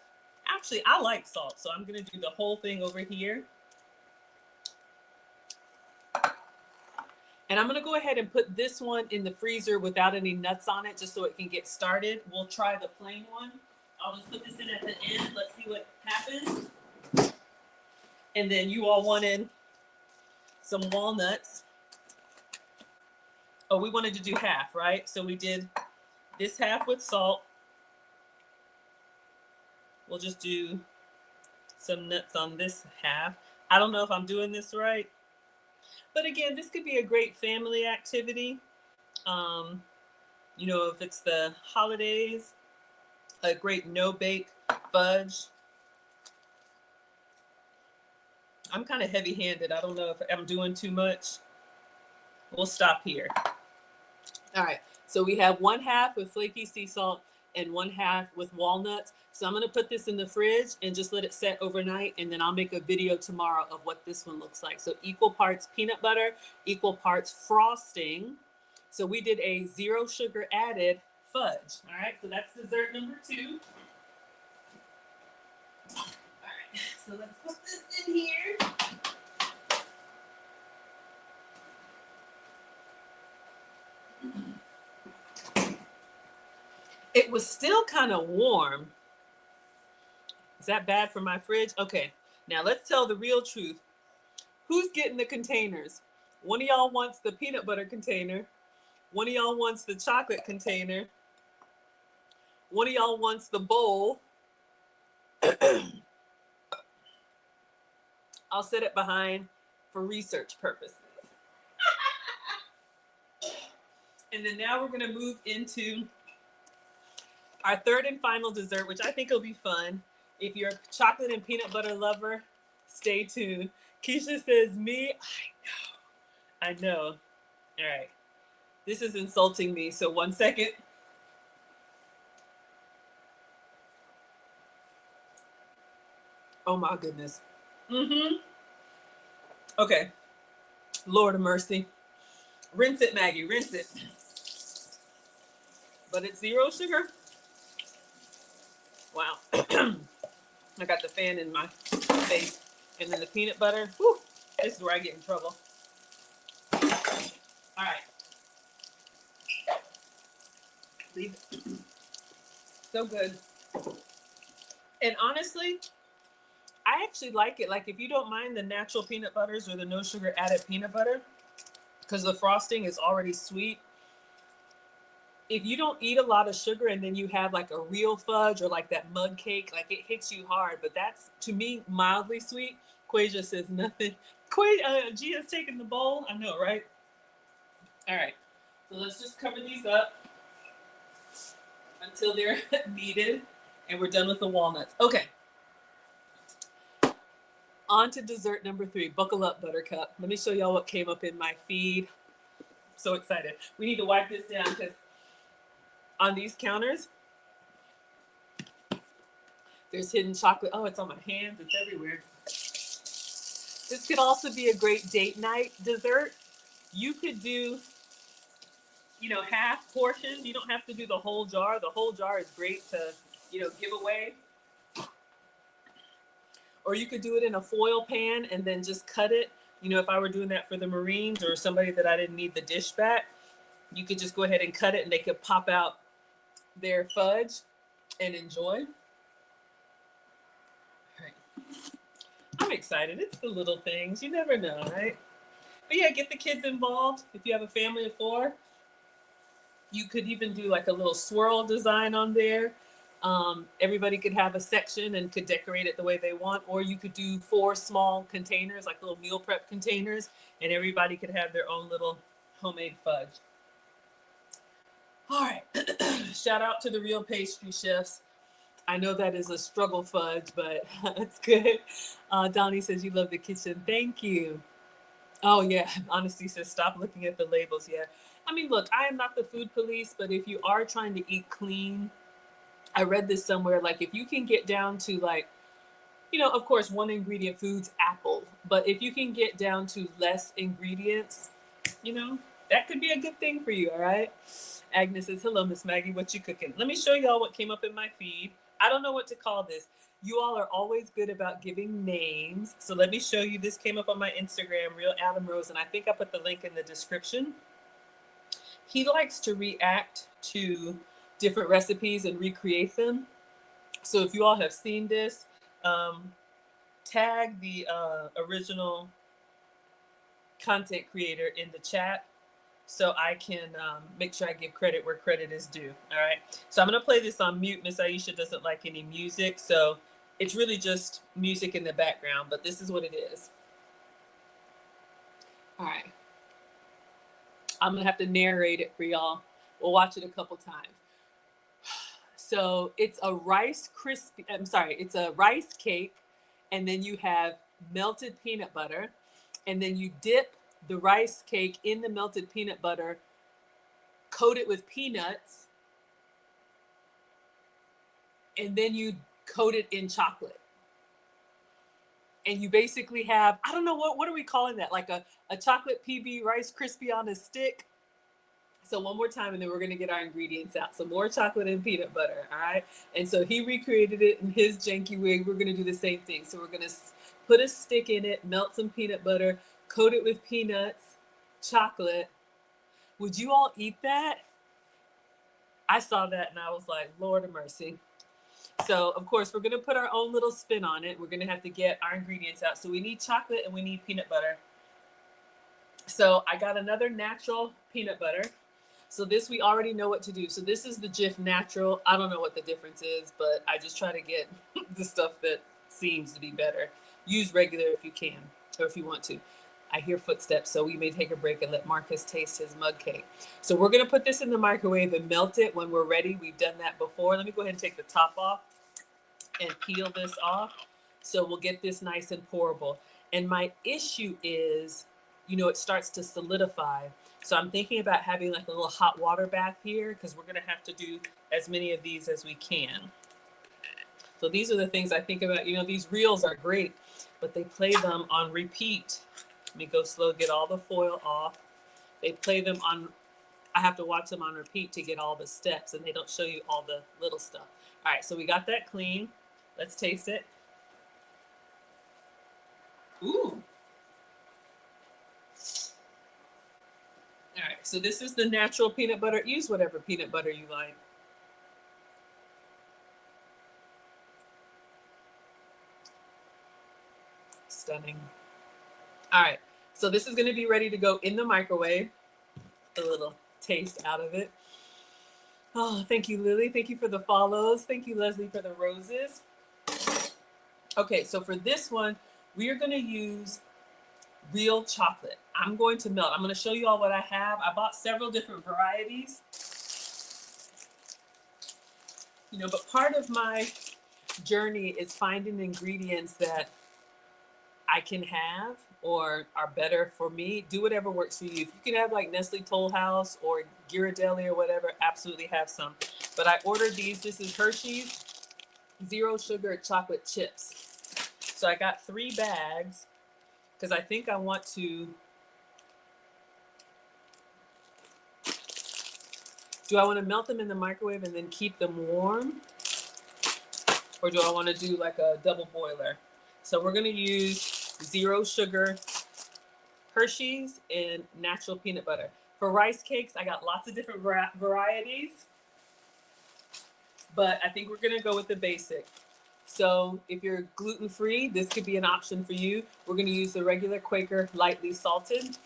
Actually, I like salt, so I'm gonna do the whole thing over here. And I'm gonna go ahead and put this one in the freezer without any nuts on it, just so it can get started. We'll try the plain one. I'll just put this in at the end. Let's see what happens. And then you all wanted some walnuts. Oh, we wanted to do half, right? So we did this half with salt. We'll just do some nuts on this half. I don't know if I'm doing this right. But again, this could be a great family activity. You know, if it's the holidays, a great no-bake fudge. I'm kind of heavy-handed. I don't know if I'm doing too much. We'll stop here. All right, so we have one half with flaky sea salt and one half with walnuts. So I'm gonna put this in the fridge and just let it set overnight, and then I'll make a video tomorrow of what this one looks like. So equal parts peanut butter, equal parts frosting. So we did a 0 sugar added fudge. All right, so that's dessert number 2. All right, so let's put this in here. It was still kind of warm. Is that bad for my fridge? Okay, now let's tell the real truth. Who's getting the containers? One of y'all wants the peanut butter container. One of y'all wants the chocolate container. One of y'all wants the bowl. I'll set it behind for research purposes. And then now we're gonna move into Our third and final dessert, which I think will be fun. If you're a chocolate and peanut butter lover, stay tuned. Keisha says, me, I know. All right. This is insulting me. So 1 second. Oh my goodness. Okay. Lord of mercy. Rinse it, Maggie. Rinse it. But it's 0 sugar. Wow. I got the fan in my face. And then the peanut butter. Whew, this is where I get in trouble. All right. Leave it. So good. And honestly, I actually like it. Like, if you don't mind the natural peanut butters or the no sugar added peanut butter, because the frosting is already sweet. If you don't eat a lot of sugar and then you have like a real fudge or like that mug cake, like it hits you hard. But that's, to me, mildly sweet. Quasia says nothing. Gia's taking the bowl. I know, right? All right. So let's just cover these up until they're kneaded. And we're done with the walnuts. Okay. On to dessert number 3. Buckle up, Buttercup. Let me show y'all what came up in my feed. So excited. We need to wipe this down because on these counters, there's hidden chocolate. Oh, it's on my hands. It's everywhere. This could also be a great date night dessert. You could do, half portions. You don't have to do the whole jar. The whole jar is great to, give away. Or you could do it in a foil pan and then just cut it. If I were doing that for the Marines or somebody that I didn't need the dish back, you could just go ahead and cut it and they could pop out their fudge and enjoy. All right. I'm excited. It's the little things. You never know, right? But yeah, get the kids involved. If you have a family of 4, you could even do like a little swirl design on there. Everybody could have a section and could decorate it the way they want, or you could do 4 small containers, like little meal prep containers, and everybody could have their own little homemade fudge. All right. Shout out to the real pastry chefs. I know that is a struggle fudge, but it's good. Donnie says you love the kitchen. Thank you. Oh yeah, Honesty says stop looking at the labels. Yeah. I mean, look, I am not the food police, but if you are trying to eat clean, I read this somewhere, like if you can get down to like, of course, 1 ingredient foods, apple, but if you can get down to less ingredients, that could be a good thing for you, all right? Agnes says, hello, Miss Maggie, what you cooking? Let me show y'all what came up in my feed. I don't know what to call this. You all are always good about giving names. So let me show you. This came up on my Instagram, Real Adam Rose, and I think I put the link in the description. He likes to react to different recipes and recreate them. So if you all have seen this, tag the original content creator in the chat so I can make sure I give credit where credit is due. All right. So I'm going to play this on mute. Miss Aisha doesn't like any music, so it's really just music in the background, but this is what it is. All right. I'm going to have to narrate it for y'all. We'll watch it a couple times. So it's a rice cake, and then you have melted peanut butter, and then you dip the rice cake in the melted peanut butter, coat it with peanuts, and then you coat it in chocolate. And you basically have, I don't know, what are we calling that? Like a chocolate PB Rice Krispie on a stick. So one more time, and then we're going to get our ingredients out. So more chocolate and peanut butter, all right? And so he recreated it in his janky way. We're going to do the same thing. So we're going to put a stick in it, melt some peanut butter, coat it with peanuts, chocolate. Would you all eat that? I saw that and I was like, Lord of mercy. So, of course, we're going to put our own little spin on it. We're going to have to get our ingredients out. So we need chocolate and we need peanut butter. So I got another natural peanut butter. So this, we already know what to do. So this is the Jif Natural. I don't know what the difference is, but I just try to get the stuff that seems to be better. Use regular if you can, or if you want to. I hear footsteps, so we may take a break and let Marcus taste his mug cake. So we're gonna put this in the microwave and melt it when we're ready. We've done that before. Let me go ahead and take the top off and peel this off. So we'll get this nice and pourable. And my issue is, it starts to solidify. So I'm thinking about having like a little hot water bath here because we're gonna have to do as many of these as we can. So these are the things I think about. These reels are great, but they play them on repeat. Let me go slow, get all the foil off. They play them on, I have to watch them on repeat to get all the steps, and they don't show you all the little stuff. All right, so we got that clean. Let's taste it. Ooh. All right, so this is the natural peanut butter. Use whatever peanut butter you like. Stunning. All right, so this is gonna be ready to go in the microwave. A little taste out of it. Oh, thank you, Lily. Thank you for the follows. Thank you, Leslie, for the roses. Okay, so for this one, we are gonna use real chocolate. I'm going to melt. I'm gonna show you all what I have. I bought several different varieties. But part of my journey is finding ingredients that I can have or are better for me. Do whatever works for you. If you can have like Nestle Toll House or Ghirardelli or whatever, absolutely have some. But I ordered these. This is Hershey's Zero Sugar Chocolate Chips. So I got 3 bags because I think I want to. Do I want to melt them in the microwave and then keep them warm? Or do I want to do like a double boiler? So we're going to use zero sugar Hershey's and natural peanut butter. For rice cakes, I got lots of different varieties, but I think we're going to go with the basic. So if you're gluten-free, this could be an option for you. We're going to use the regular Quaker lightly salted.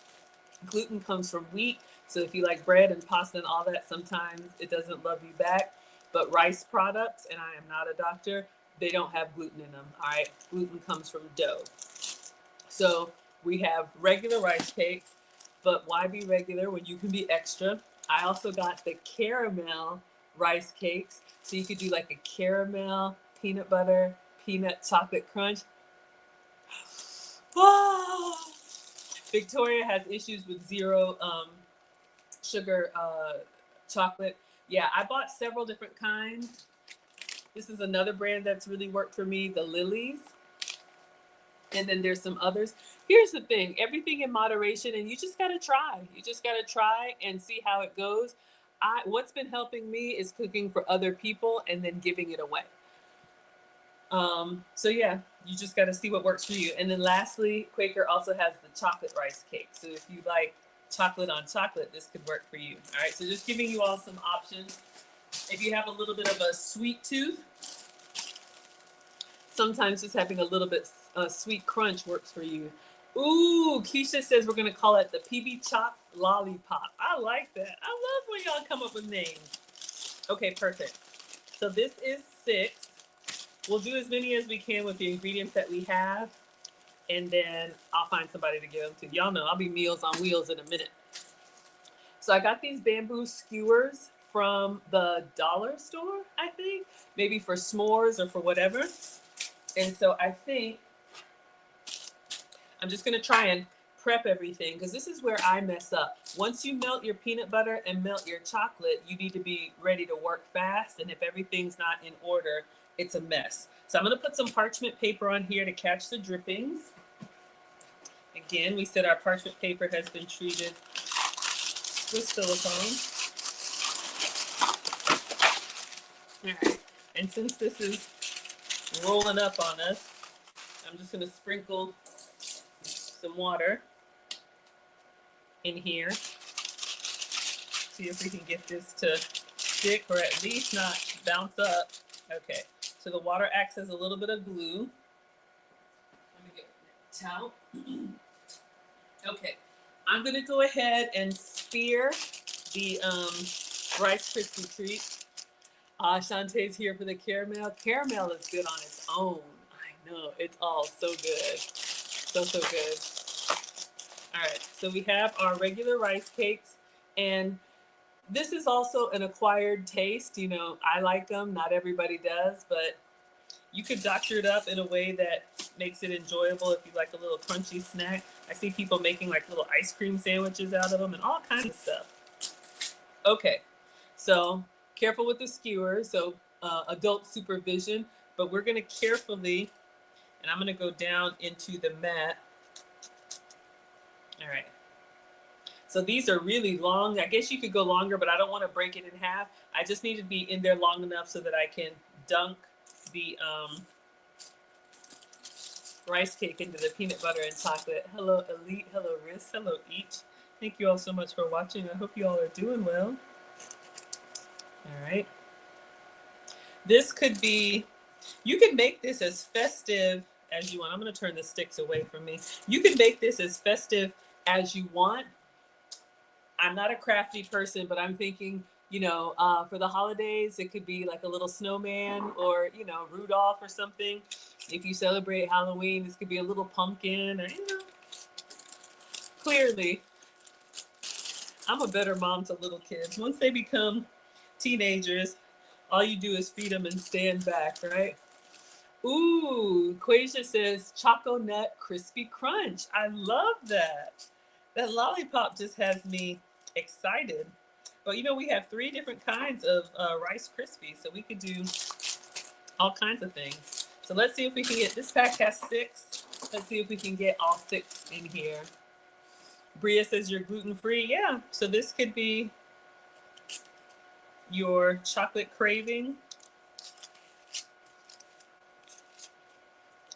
Gluten comes from wheat. So if you like bread and pasta and all that, sometimes it doesn't love you back. But rice products, and I am not a doctor, they don't have gluten in them, all right? Gluten comes from dough. So we have regular rice cakes, but why be regular when you can be extra? I also got the caramel rice cakes. So you could do like a caramel, peanut butter, peanut chocolate crunch. Wow. Victoria has issues with zero sugar chocolate. Yeah, I bought several different kinds. This is another brand that's really worked for me, the Lilies. And then there's some others. Here's the thing, everything in moderation, and you just gotta try. You just gotta try and see how it goes. What's been helping me is cooking for other people and then giving it away. So yeah, you just gotta see what works for you. And then lastly, Quaker also has the chocolate rice cake. So if you like chocolate on chocolate, this could work for you. All right, so just giving you all some options. If you have a little bit of a sweet tooth, sometimes just having a little bit sweet crunch works for you. Ooh, Keisha says we're gonna call it the PB Chop Lollipop. I like that. I love when y'all come up with names. Okay, perfect. So this is 6. We'll do as many as we can with the ingredients that we have, and then I'll find somebody to give them to. Y'all know I'll be Meals on Wheels in a minute. So I got these bamboo skewers from the dollar store, I think, maybe for s'mores or for whatever. And so I think I'm just gonna try and prep everything because this is where I mess up. Once you melt your peanut butter and melt your chocolate, you need to be ready to work fast. And if everything's not in order, it's a mess. So I'm gonna put some parchment paper on here to catch the drippings. Again, we said our parchment paper has been treated with silicone. All right, and since this is rolling up on us, I'm just gonna sprinkle some water in here. See if we can get this to stick or at least not bounce up. Okay, so the water acts as a little bit of glue. Let me get a towel. Okay, I'm gonna go ahead and spear the Rice Krispie treat. Shantae's here for the caramel. Caramel is good on its own. I know, it's all so good. So good. All right, so we have our regular rice cakes, and this is also an acquired taste. You know, I like them. Not everybody does, but you could doctor it up in a way that makes it enjoyable if you like a little crunchy snack. I see people making like little ice cream sandwiches out of them and all kinds of stuff. Okay, so careful with the skewer. So adult supervision, but we're gonna carefully, and I'm gonna go down into the mat. All right. So these are really long. I guess you could go longer, but I don't want to break it in half. I just need to be in there long enough so that I can dunk the rice cake into the peanut butter and chocolate. Hello, Elite. Hello, Riz. Hello, Each. Thank you all so much for watching. I hope you all are doing well. All right. This could be, you can make this as festive as you want. I'm going to turn the sticks away from me. You can make this as festive as you want. I'm not a crafty person, but I'm thinking, you know, for the holidays, it could be like a little snowman or, you know, Rudolph or something. If you celebrate Halloween, this could be a little pumpkin or, you know, clearly, I'm a better mom to little kids. Once they become teenagers, all you do is feed them and stand back, right? Ooh, Quasia says Choco Nut Crispy Crunch. I love that. That lollipop just has me excited. But you know, we have 3 different kinds of Rice Krispies, so we could do all kinds of things. So let's see if we can get, this pack has 6. Let's see if we can get all 6 in here. Bria says you're gluten-free. Yeah, so this could be your chocolate craving.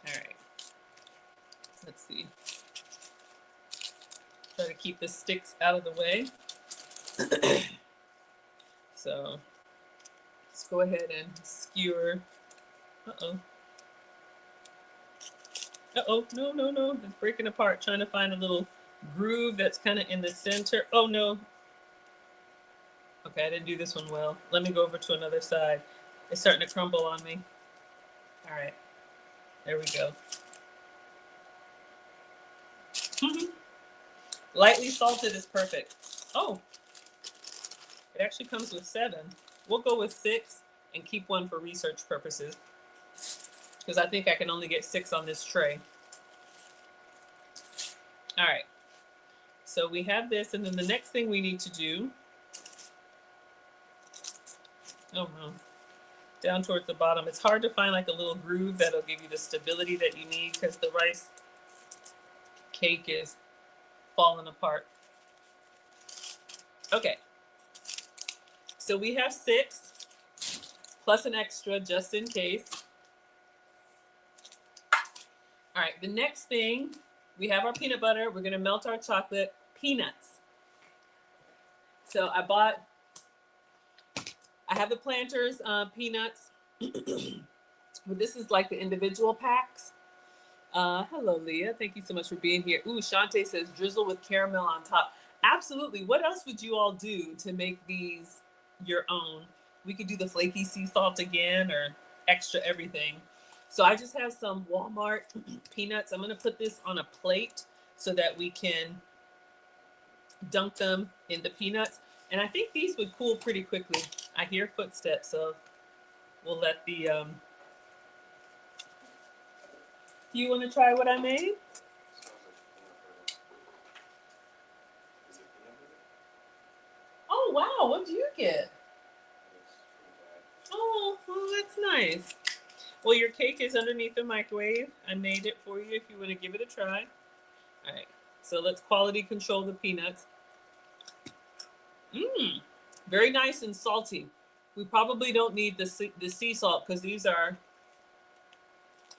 All right, let's see. Try to keep the sticks out of the way. So let's go ahead and skewer. Uh-oh. Uh-oh, no, no, no, it's breaking apart. Trying to find a little groove that's kind of in the center. Oh no. Okay, I didn't do this one well. Let me go over to another side. It's starting to crumble on me. All right, there we go. Lightly salted is perfect. Oh, it actually comes with 7. We'll go with 6 and keep 1 for research purposes, because I think I can only get 6 on this tray. All right, so we have this, and then the next thing we need to do, oh no, down towards the bottom. It's hard to find like a little groove that'll give you the stability that you need because the rice cake is falling apart. Okay, so we have 6 plus an extra just in case. All right, the next thing, we have our peanut butter. We're gonna melt our chocolate. Peanuts. So I have the Planters peanuts. But this is like the individual packs. Hello, Leah. Thank you so much for being here. Ooh, Shantae says drizzle with caramel on top. Absolutely. What else would you all do to make these your own? We could do the flaky sea salt again or extra everything. So I just have some Walmart peanuts. I'm going to put this on a plate so that we can dunk them in the peanuts. And I think these would cool pretty quickly. I hear footsteps, so we'll let the... Do you want to try what I made? Oh, wow. What did you get? Oh, well, that's nice. Well, your cake is underneath the microwave. I made it for you if you want to give it a try. All right. So let's quality control the peanuts. Mmm. Very nice and salty. We probably don't need the sea salt because these are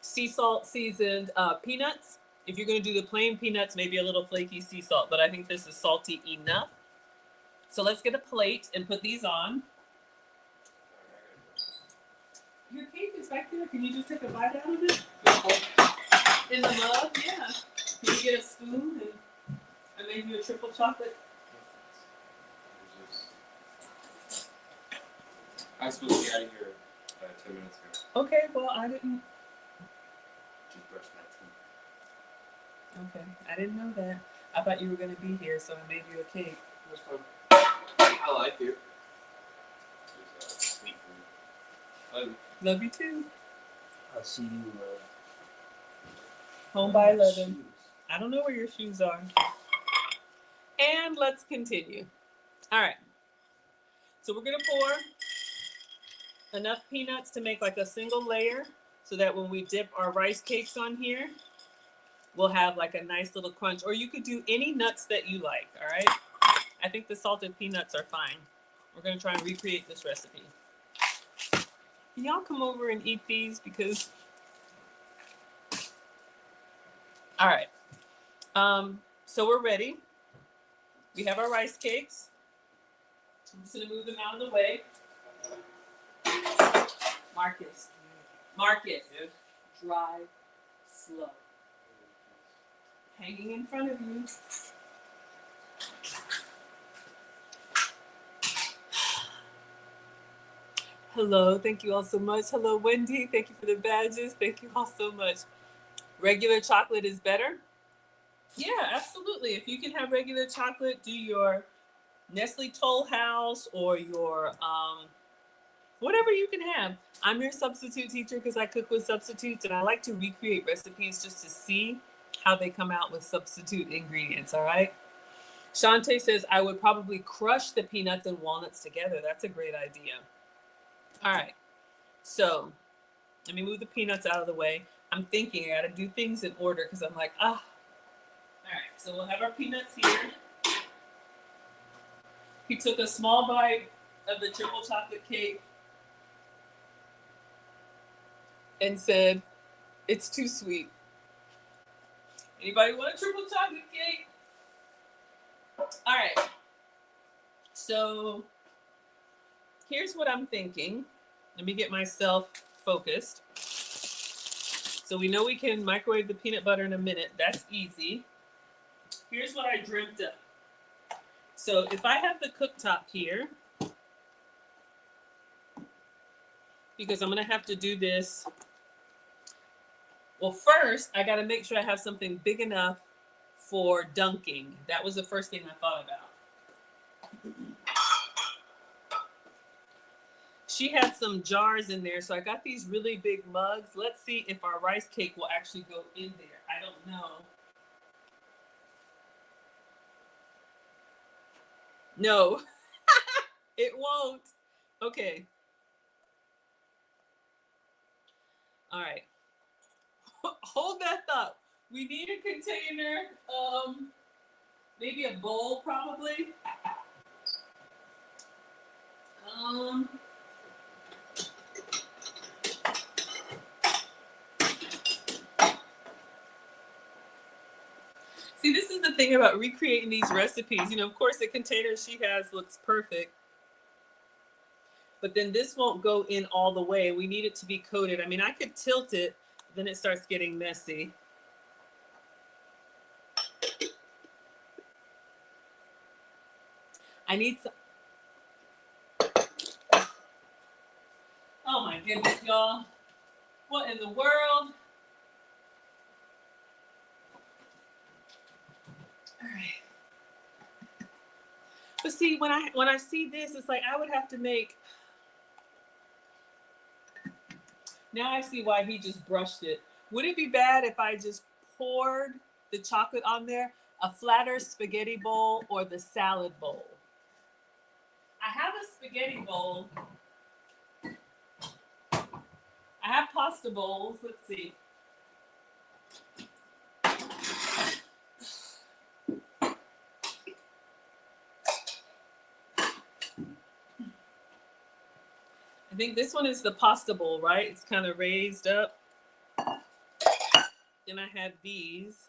sea salt seasoned peanuts. If you're going to do the plain peanuts, maybe a little flaky sea salt, but I think this is salty enough. So let's get a plate and put these on. Your cake is back there. Can you just take a bite out of it? In the mug? Yeah. Can you get a spoon and I made you a triple chocolate? I was supposed to be out of here 10 minutes ago. Okay, well, I didn't. Just brushed my teeth. Okay, I didn't know that. I thought you were going to be here, so I made you a cake. That's fun. I like it. It's sweet food. Love you too. I'll see you. Home by 11. Shoes. I don't know where your shoes are. And let's continue. All right. So we're going to pour enough peanuts to make like a single layer so that when we dip our rice cakes on here, we'll have like a nice little crunch. Or you could do any nuts that you like, all right? I think the salted peanuts are fine. We're going to try and recreate this recipe. Can y'all come over and eat these? Because, all right. So we're ready. We have our rice cakes. I'm just going to move them out of the way. Marcus. Yes. Drive slow. Hanging in front of you. Hello, thank you all so much. Hello, Wendy. Thank you for the badges. Thank you all so much. Regular chocolate is better? Yeah, absolutely. If you can have regular chocolate, do your Nestle Toll House or your whatever you can have. I'm your substitute teacher because I cook with substitutes, and I like to recreate recipes just to see how they come out with substitute ingredients, all right? Shantae says, I would probably crush the peanuts and walnuts together. That's a great idea. All right, so let me move the peanuts out of the way. I'm thinking I gotta do things in order because I'm like, All right, so we'll have our peanuts here. He took a small bite of the triple chocolate cake and said, it's too sweet. Anybody want a triple chocolate cake? All right, so here's what I'm thinking. Let me get myself focused. So we know we can microwave the peanut butter in a minute. That's easy. Here's what I dreamt up. So if I have the cooktop here, because I'm gonna have to do this. Well, first I gotta make sure I have something big enough for dunking. That was the first thing I thought about. She had some jars in there, so I got these really big mugs. Let's see if our rice cake will actually go in there. I don't know. No, it won't. Okay. All right. Hold that thought. We need a container, maybe a bowl probably. See, this is the thing about recreating these recipes. You know, of course, the container she has looks perfect. But then this won't go in all the way. We need it to be coated. I mean, I could tilt it, then it starts getting messy. I need some. Oh my goodness, y'all. What in the world? All right. But see, when I see this, it's like I would have to make. Now I see why he just brushed it. Would it be bad if I just poured the chocolate on there? A flatter spaghetti bowl or the salad bowl? I have a spaghetti bowl. I have pasta bowls. Let's see. I think this one is the pasta bowl, right? It's kind of raised up. Then I have these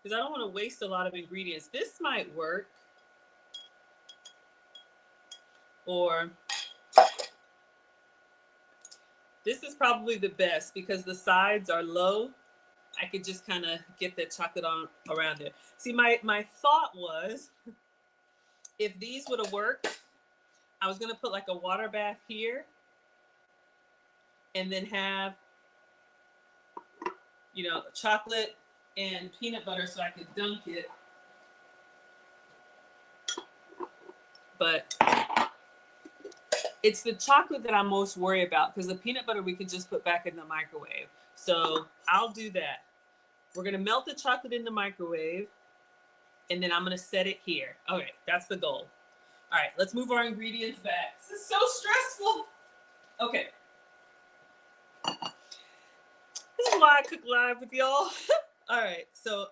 because I don't want to waste a lot of ingredients. This might work. Or this is probably the best because the sides are low. I could just kind of get the chocolate on around it. See, my thought was if these would have worked, I was going to put like a water bath here and then have, you know, chocolate and peanut butter so I could dunk it. but it's the chocolate that I'm most worried about because the peanut butter we can just put back in the microwave. So I'll do that. We're gonna melt the chocolate in the microwave, and then I'm gonna set it here. Okay, that's the goal. All right, let's move our ingredients back. This is so stressful. Okay. This is why I cook live with y'all. All right, so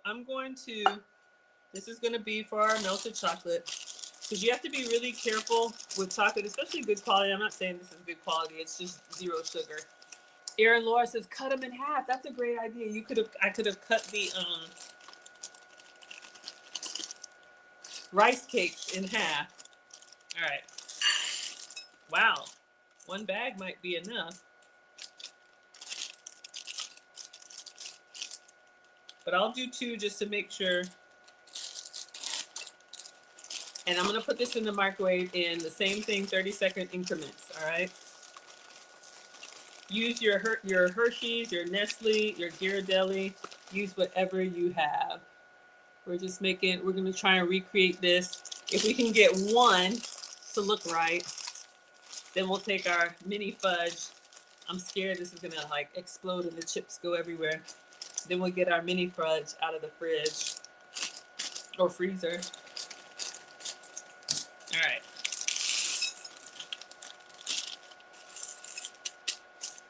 this is gonna be for our melted chocolate. Because you have to be really careful with chocolate, especially good quality. I'm not saying this is good quality, it's just 0 sugar. Erin Laura says, cut them in half. That's a great idea. I could have cut the rice cakes in half. All right. Wow. 1 bag might be enough. But I'll do 2 just to make sure. And I'm gonna put this in the microwave in the same thing, 30-second increments, all right? Use your Hershey's, your Nestle, your Ghirardelli, use whatever you have. We're gonna try and recreate this. If we can get 1 to look right, then we'll take our mini fudge. I'm scared this is gonna like explode and the chips go everywhere. Then we'll get our mini fudge out of the fridge or freezer. All right.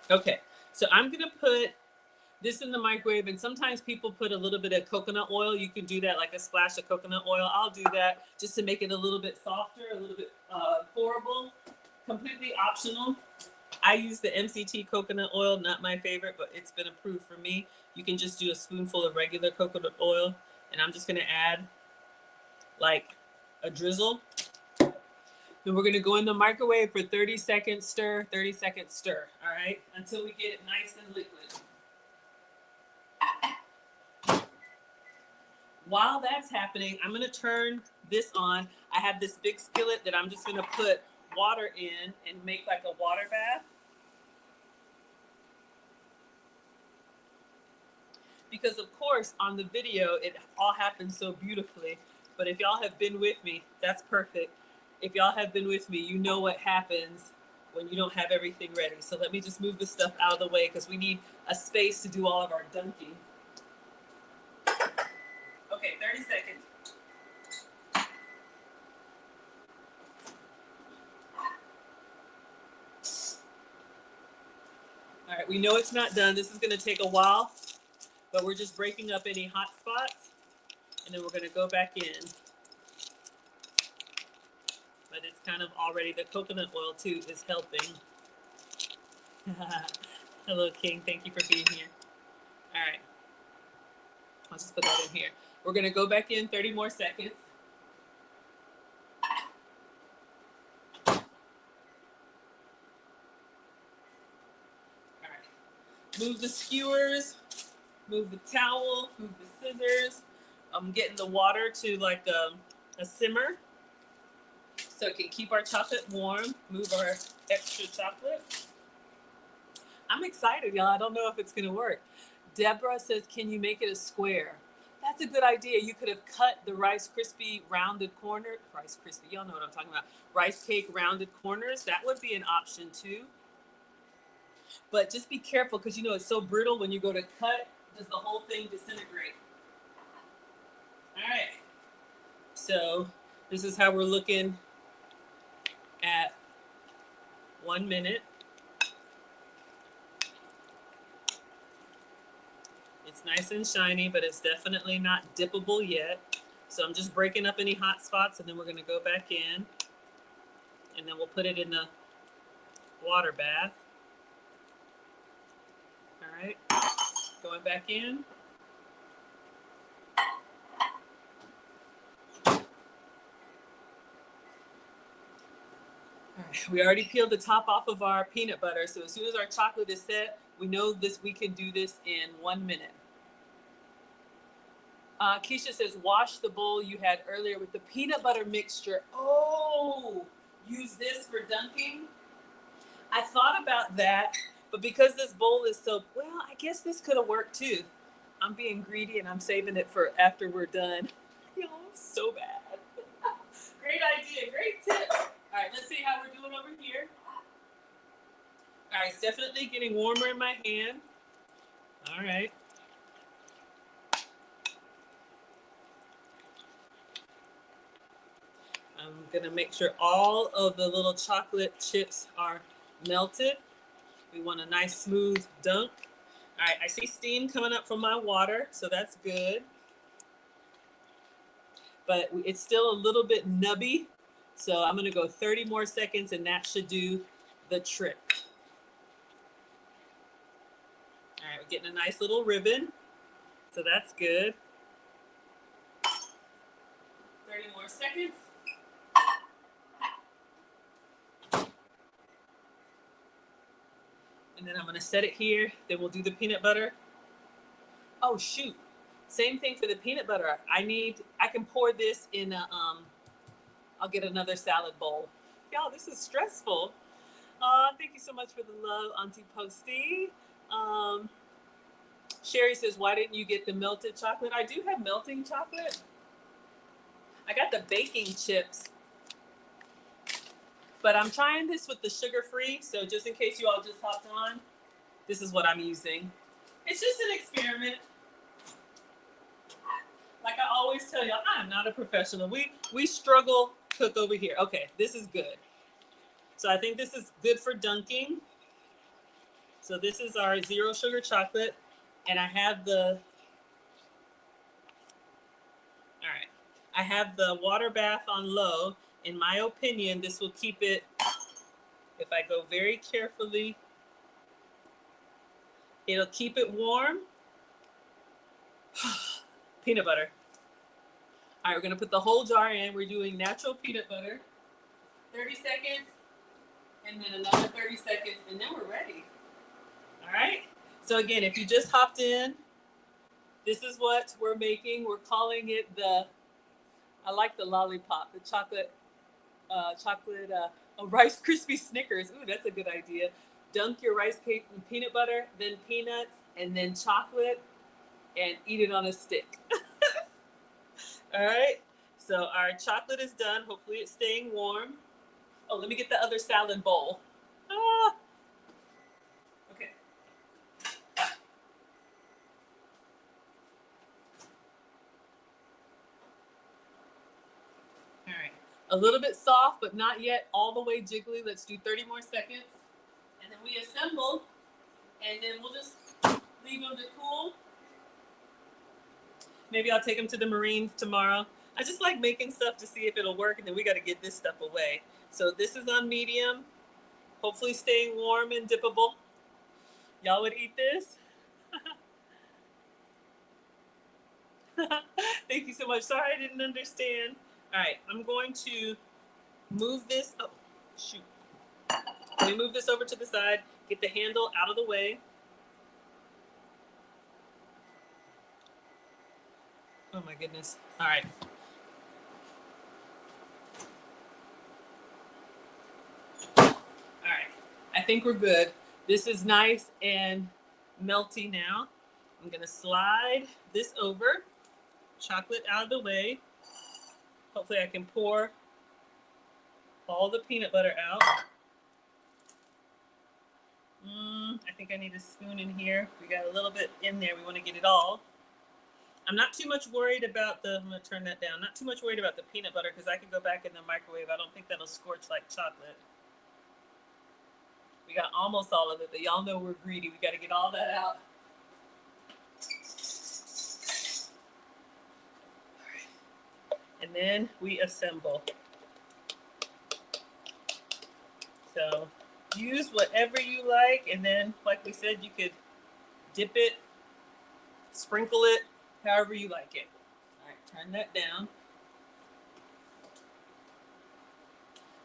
Okay, so I'm gonna put this in the microwave, and sometimes people put a little bit of coconut oil. You can do that, like a splash of coconut oil. I'll do that just to make it a little bit softer, a little bit pourable. Completely optional. I use the MCT coconut oil, not my favorite, but it's been approved for me. You can just do a spoonful of regular coconut oil, and I'm just gonna add like a drizzle. Then we're gonna go in the microwave for 30 seconds, stir, 30 seconds, stir, all right? Until we get it nice and liquid. While that's happening, I'm gonna turn this on. I have this big skillet that I'm just gonna put water in and make like a water bath. Because of course, on the video, it all happens so beautifully. But if y'all have been with me, that's perfect. If y'all have been with me, you know what happens when you don't have everything ready. So let me just move this stuff out of the way because we need a space to do all of our dunking. Okay, 30 seconds. All right, we know it's not done. This is gonna take a while, but we're just breaking up any hot spots, and then we're gonna go back in. But it's kind of already, the coconut oil too is helping. Hello, King. Thank you for being here. All right. I'll just put that in here. We're going to go back in 30 more seconds. All right. Move the skewers, move the towel, move the scissors. I'm getting the water to like a simmer, so it can keep our chocolate warm, move our extra chocolate. I'm excited, y'all. I don't know if it's gonna work. Deborah says, can you make it a square? That's a good idea. You could have cut the Rice Krispie rounded corner, Rice Krispie, y'all know what I'm talking about. Rice cake rounded corners, that would be an option too. But just be careful because you know it's so brittle when you go to cut, does the whole thing disintegrate? All right, so this is how we're looking at 1 minute. It's nice and shiny, but it's definitely not dippable yet. So I'm just breaking up any hot spots, and then we're gonna go back in, and then we'll put it in the water bath. All right, going back in. All right, we already peeled the top off of our peanut butter, so as soon as our chocolate is set, we know this. We can do this in 1 minute. Keisha says, wash the bowl you had earlier with the peanut butter mixture. Oh, use this for dunking? I thought about that, but because this bowl is so, well, I guess this could have worked too. I'm being greedy and I'm saving it for after we're done. Y'all, so bad. Great idea, great tip. right, it's definitely getting warmer in my hand. All right. I'm gonna make sure all of the little chocolate chips are melted. We want a nice smooth dunk. All right, I see steam coming up from my water, so that's good. But it's still a little bit nubby, so I'm gonna go 30 more seconds and that should do the trick. All right, we're getting a nice little ribbon, so that's good. 30 more seconds. And then I'm gonna set it here. Then we'll do the peanut butter. Oh shoot, same thing for the peanut butter. I can pour this in a, I'll get another salad bowl. Y'all, this is stressful. Thank you so much for the love, Auntie Posty. Sherry says, why didn't you get the melted chocolate? I do have melting chocolate. I got the baking chips. But I'm trying this with the sugar-free, so just in case you all just hopped on, this is what I'm using. It's just an experiment. Like I always tell y'all, I'm not a professional. We struggle cook over here. Okay, this is good. So I think this is good for dunking. So this is our 0 sugar chocolate, and I have the water bath on low. In my opinion, this will keep it, if I go very carefully, it'll keep it warm. Peanut butter. All right, we're gonna put the whole jar in. We're doing natural peanut butter. 30 seconds, and then another 30 seconds, and then we're ready. All right. So again, if you just hopped in, this is what we're making. We're calling it I like the lollipop, the chocolate Rice Krispie Snickers. Ooh, that's a good idea. Dunk your rice cake in peanut butter, then peanuts, and then chocolate, and eat it on a stick. All right. So our chocolate is done. Hopefully it's staying warm. Oh, let me get the other salad bowl. Ah. Okay. All right. A little bit soft, but not yet all the way jiggly. Let's do 30 more seconds. And then we assemble, and then we'll just leave them to cool. Maybe I'll take them to the Marines tomorrow. I just like making stuff to see if it'll work, and then we got to get this stuff away. So this is on medium, hopefully staying warm and dippable. Y'all would eat this? Thank you so much. Sorry I didn't understand. All right, I'm going to move this. Oh, shoot. Let me move this over to the side, get the handle out of the way. Oh my goodness. All right. All right. I think we're good. This is nice and melty now. I'm going to slide this over, chocolate out of the way. Hopefully I can pour all the peanut butter out. I think I need a spoon in here. We got a little bit in there. We want to get it all. I'm not too much worried about I'm going to turn that down. Not too much worried about the peanut butter because I can go back in the microwave. I don't think that'll scorch like chocolate. We got almost all of it, but y'all know we're greedy. We got to get all that out. All right. And then we assemble. So use whatever you like, and then, like we said, you could dip it, sprinkle it, however you like it. All right, turn that down.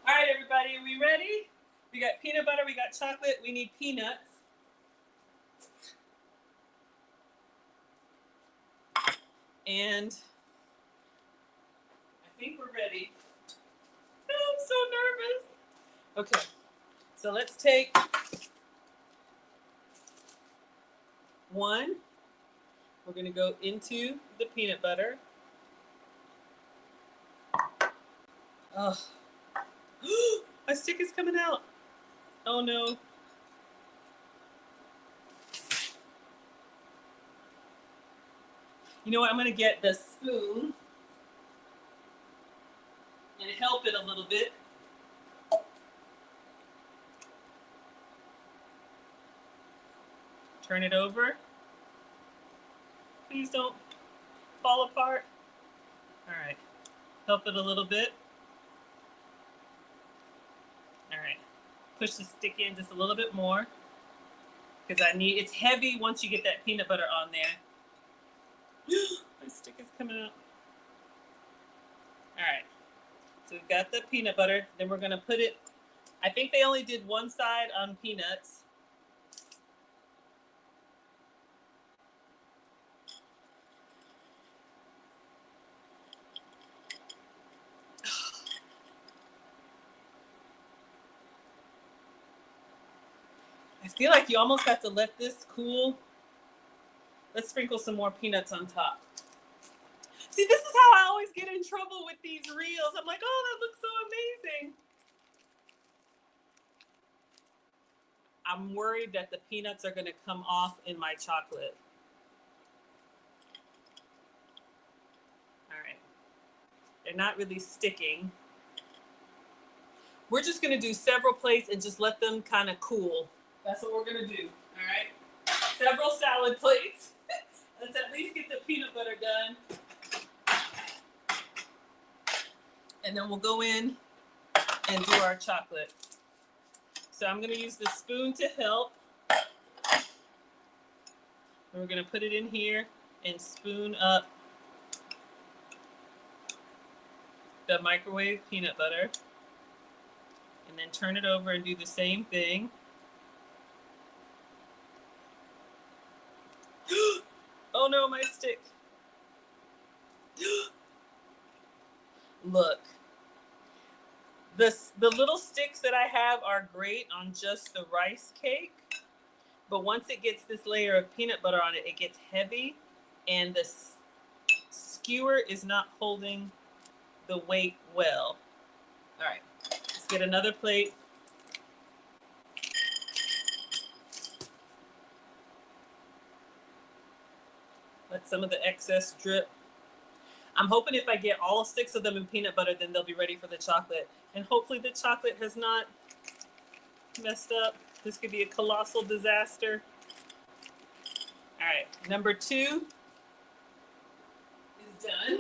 All right, everybody, are we ready? We got peanut butter, we got chocolate, we need peanuts. And I think we're ready. Oh, I'm so nervous. Okay, so let's take one. We're gonna go into the peanut butter. Oh, my stick is coming out. Oh no. You know what? I'm going to get the spoon and help it a little bit. Turn it over. Please don't fall apart. All right. Help it a little bit. All right. Push the stick in just a little bit more because it's heavy once you get that peanut butter on there. My stick is coming out. All right. So we've got the peanut butter. Then we're going to put it, I think they only did one side on peanuts. I feel like you almost have to let this cool. Let's sprinkle some more peanuts on top. See, this is how I always get in trouble with these reels. I'm like, oh, that looks so amazing. I'm worried that the peanuts are going to come off in my chocolate. All right. They're not really sticking. We're just going to do several plates and just let them kind of cool. That's what we're going to do. All right. Several salad plates. Let's at least get the peanut butter done. And then we'll go in and do our chocolate. So I'm going to use the spoon to help. And we're going to put it in here and spoon up the microwave peanut butter. And then turn it over and do the same thing. Oh no, my stick. Look. The little sticks that I have are great on just the rice cake. But once it gets this layer of peanut butter on it, it gets heavy. And the skewer is not holding the weight well. All right. Let's get another plate. Let some of the excess drip. I'm hoping if I get all 6 of them in peanut butter, then they'll be ready for the chocolate. And hopefully the chocolate has not messed up. This could be a colossal disaster. All right, number 2 is done.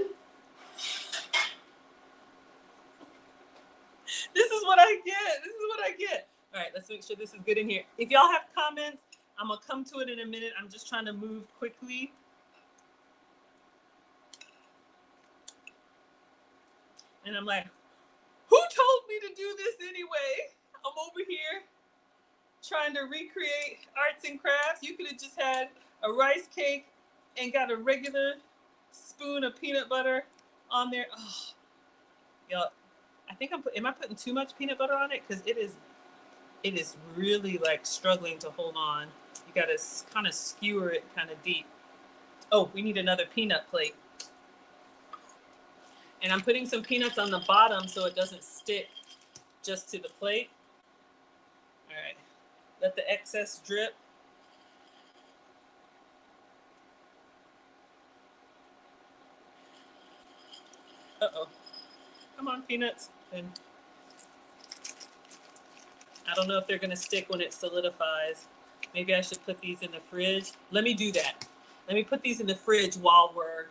This is what I get. This is what I get. All right, let's make sure this is good in here. If y'all have comments, I'm going to come to it in a minute. I'm just trying to move quickly. And I'm like, who told me to do this anyway? I'm over here trying to recreate arts and crafts. You could have just had a rice cake and got a regular spoon of peanut butter on there. Oh, y'all, I think am I putting too much peanut butter on it? Because it is really like struggling to hold on. You got to kind of skewer it kind of deep. Oh, we need another peanut plate. And I'm putting some peanuts on the bottom so it doesn't stick just to the plate. All right, let the excess drip. Uh-oh, come on peanuts. And I don't know if they're gonna stick when it solidifies. Maybe I should put these in the fridge. Let me do that. Let me put these in the fridge while we're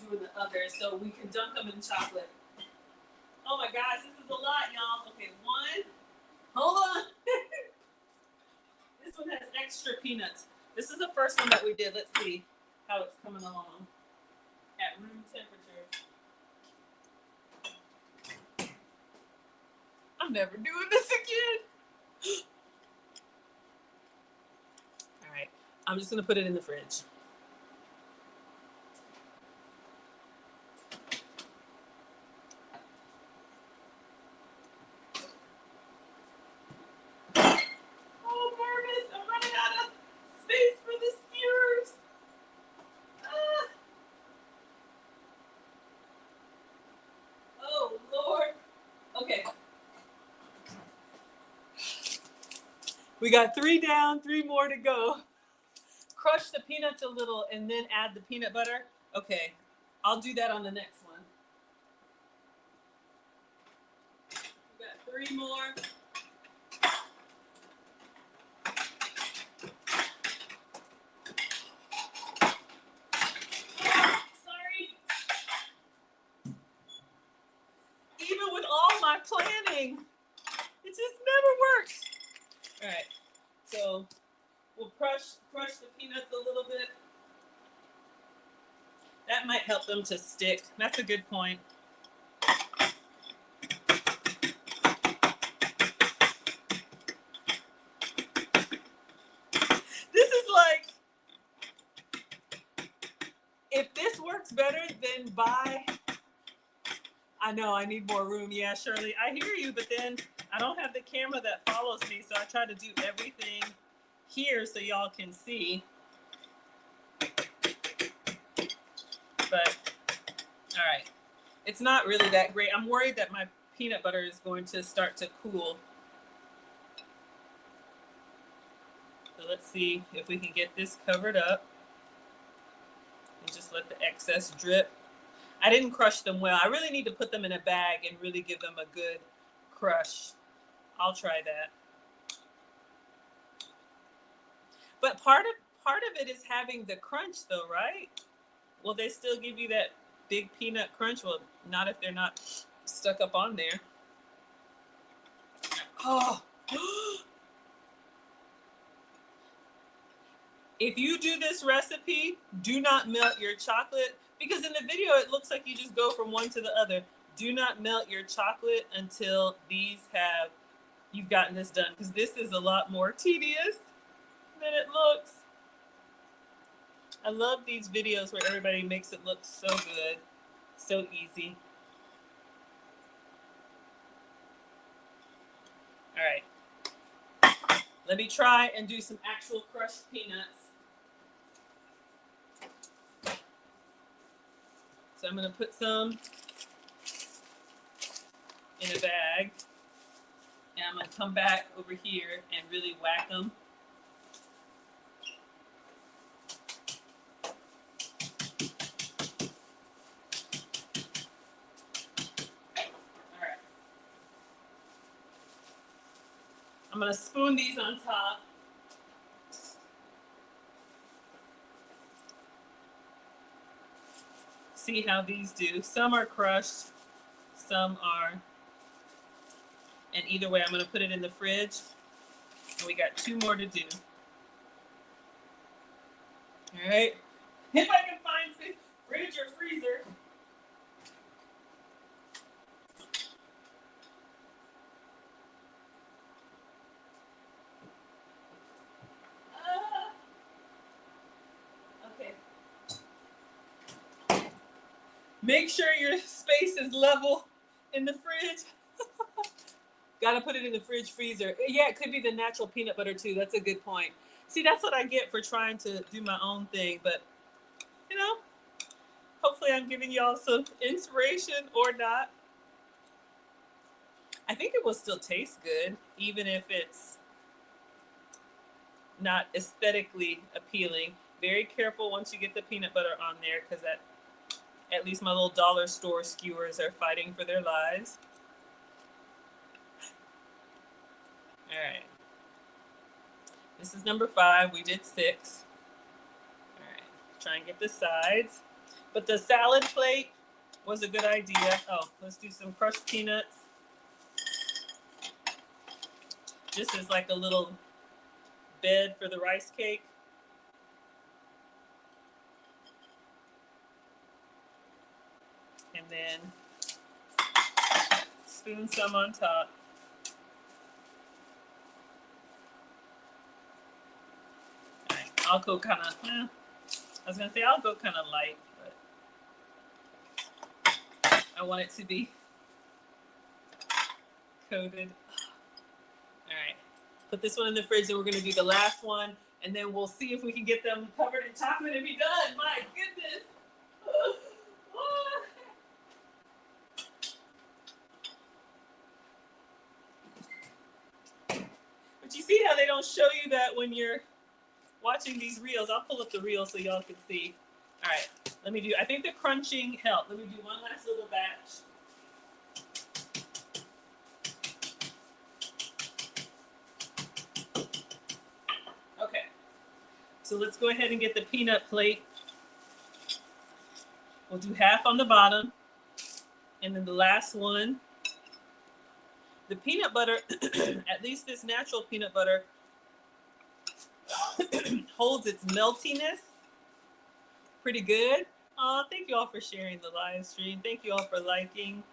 doing the others so we can dunk them in chocolate. Oh my gosh, this is a lot, y'all. Okay, 1. Hold on. This one has extra peanuts. This is the first one that we did. Let's see how it's coming along at room temperature. I'm never doing this again. All right, I'm just gonna put it in the fridge. We got 3 down, 3 more to go. crush the peanuts a little and then add the peanut butter? Okay, I'll do that on the next one. We got 3 more. Sorry. Even with all my planning, it just never works. All right, so we'll crush the peanuts a little bit. That might help them to stick. That's a good point. This is like, if this works better, then buy. I know I need more room. Yeah, Shirley, I hear you, but then I don't have the camera that follows me, so I try to do everything here so y'all can see. But, all right. It's not really that great. I'm worried that my peanut butter is going to start to cool. So let's see if we can get this covered up. And just let the excess drip. I didn't crush them well. I really need to put them in a bag and really give them a good crush. I'll try that. But part of it is having the crunch though, right? Will they still give you that big peanut crunch? Well, not if they're not stuck up on there. Oh. If you do this recipe, do not melt your chocolate, because in the video it looks like you just go from one to the other. Do not melt your chocolate until you've gotten this done, because this is a lot more tedious than it looks. I love these videos where everybody makes it look so good, so easy. All right, let me try and do some actual crushed peanuts. So I'm going to put some in a bag, and I'm going to come back over here and really whack them. All right. I'm going to spoon these on top. See how these do. Some are crushed, some are. And either way, I'm going to put it in the fridge. And we got 2 more to do. All right. If I can find space, fridge or freezer. Okay. Make sure your space is level in the fridge. Gotta put it in the fridge freezer. Yeah, it could be the natural peanut butter too. That's a good point. See, that's what I get for trying to do my own thing. But, you know, hopefully I'm giving y'all some inspiration or not. I think it will still taste good, even if it's not aesthetically appealing. Very careful once you get the peanut butter on there, because at least my little dollar store skewers are fighting for their lives. All right. This is number 5. We did 6. All right. Try and get the sides. But the salad plate was a good idea. Oh, let's do some crushed peanuts. Just as like a little bed for the rice cake. And then spoon some on top. All right, I'll go kind of, I was going to say I'll go kind of light, but I want it to be coated. All right, put this one in the fridge, and we're going to do the last one, and then we'll see if we can get them covered in chocolate and be done. My goodness. But you see how they don't show you that when you're watching these reels. I'll pull up the reel so y'all can see. All right, let me do, I think the crunching helped. Let me do one last little batch. Okay, so let's go ahead and get the peanut plate. We'll do half on the bottom, and then the last one. The peanut butter, at least this natural peanut butter, holds its meltiness pretty good. Oh, thank you all for sharing the live stream. Thank you all for liking.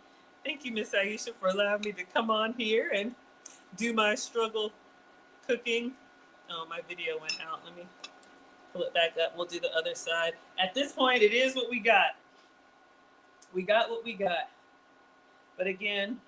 Thank you, Miss Aisha, for allowing me to come on here and do my struggle cooking. Oh, my video went out. Let me pull it back up. We'll do the other side. At this point, it is what we got. We got what we got. But again,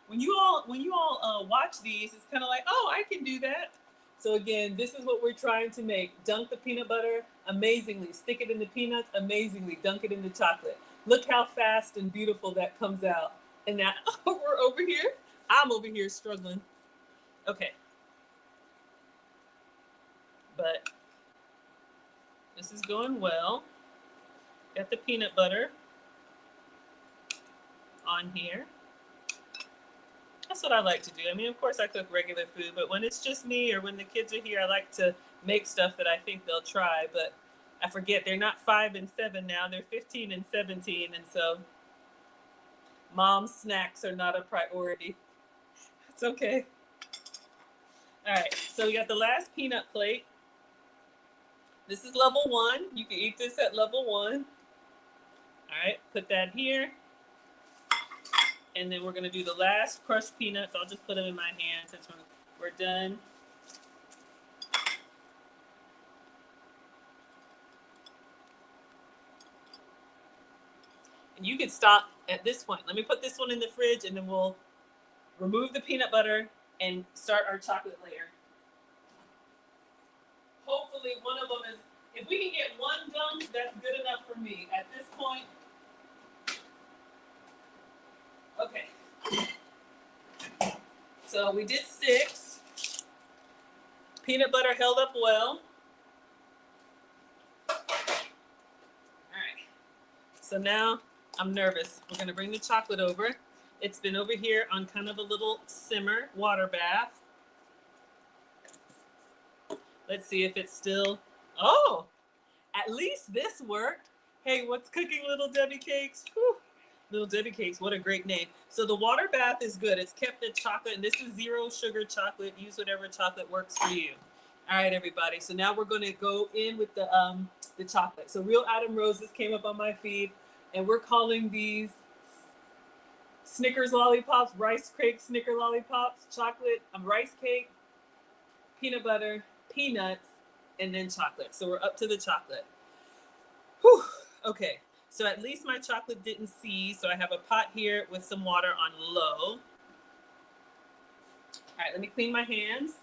when you all watch these, it's kind of like, oh, I can do that. So again, this is what we're trying to make. Dunk the peanut butter amazingly. Stick it in the peanuts amazingly. Dunk it in the chocolate. Look how fast and beautiful that comes out. And now we're over here. I'm over here struggling. Okay. But this is going well. Got the peanut butter on here. That's what I like to do. I mean, of course I cook regular food, but when it's just me or when the kids are here, I like to make stuff that I think they'll try. But I forget, they're not 5 and 7 now, they're 15 and 17. And so mom's snacks are not a priority. It's okay. All right, so we got the last peanut plate. This is level 1. You can eat this at level 1. All right, put that here. And then we're going to do the last crushed peanuts. I'll just put them in my hand since we're done. And you can stop at this point. Let me put this one in the fridge and then we'll remove the peanut butter and start our chocolate layer. Hopefully one of them is, if we can get one done, that's good enough for me at this point. Okay. So we did 6. Peanut butter held up well. All right. So now I'm nervous. We're going to bring the chocolate over. It's been over here on kind of a little simmer water bath. Let's see if it's still, oh, at least this worked. Hey, what's cooking, Little Debbie Cakes? Whew. Little Debbie Cakes, what a great name. So the water bath is good. It's kept the chocolate, and this is 0 sugar chocolate. Use whatever chocolate works for you. All right, everybody. So now we're going to go in with the chocolate. So Real Adam Roses came up on my feed, and we're calling these Snickers lollipops, rice cake Snicker lollipops, chocolate, rice cake, peanut butter, peanuts, and then chocolate. So we're up to the chocolate. Whew. Okay. So at least my chocolate didn't seize. So I have a pot here with some water on low. All right, let me clean my hands.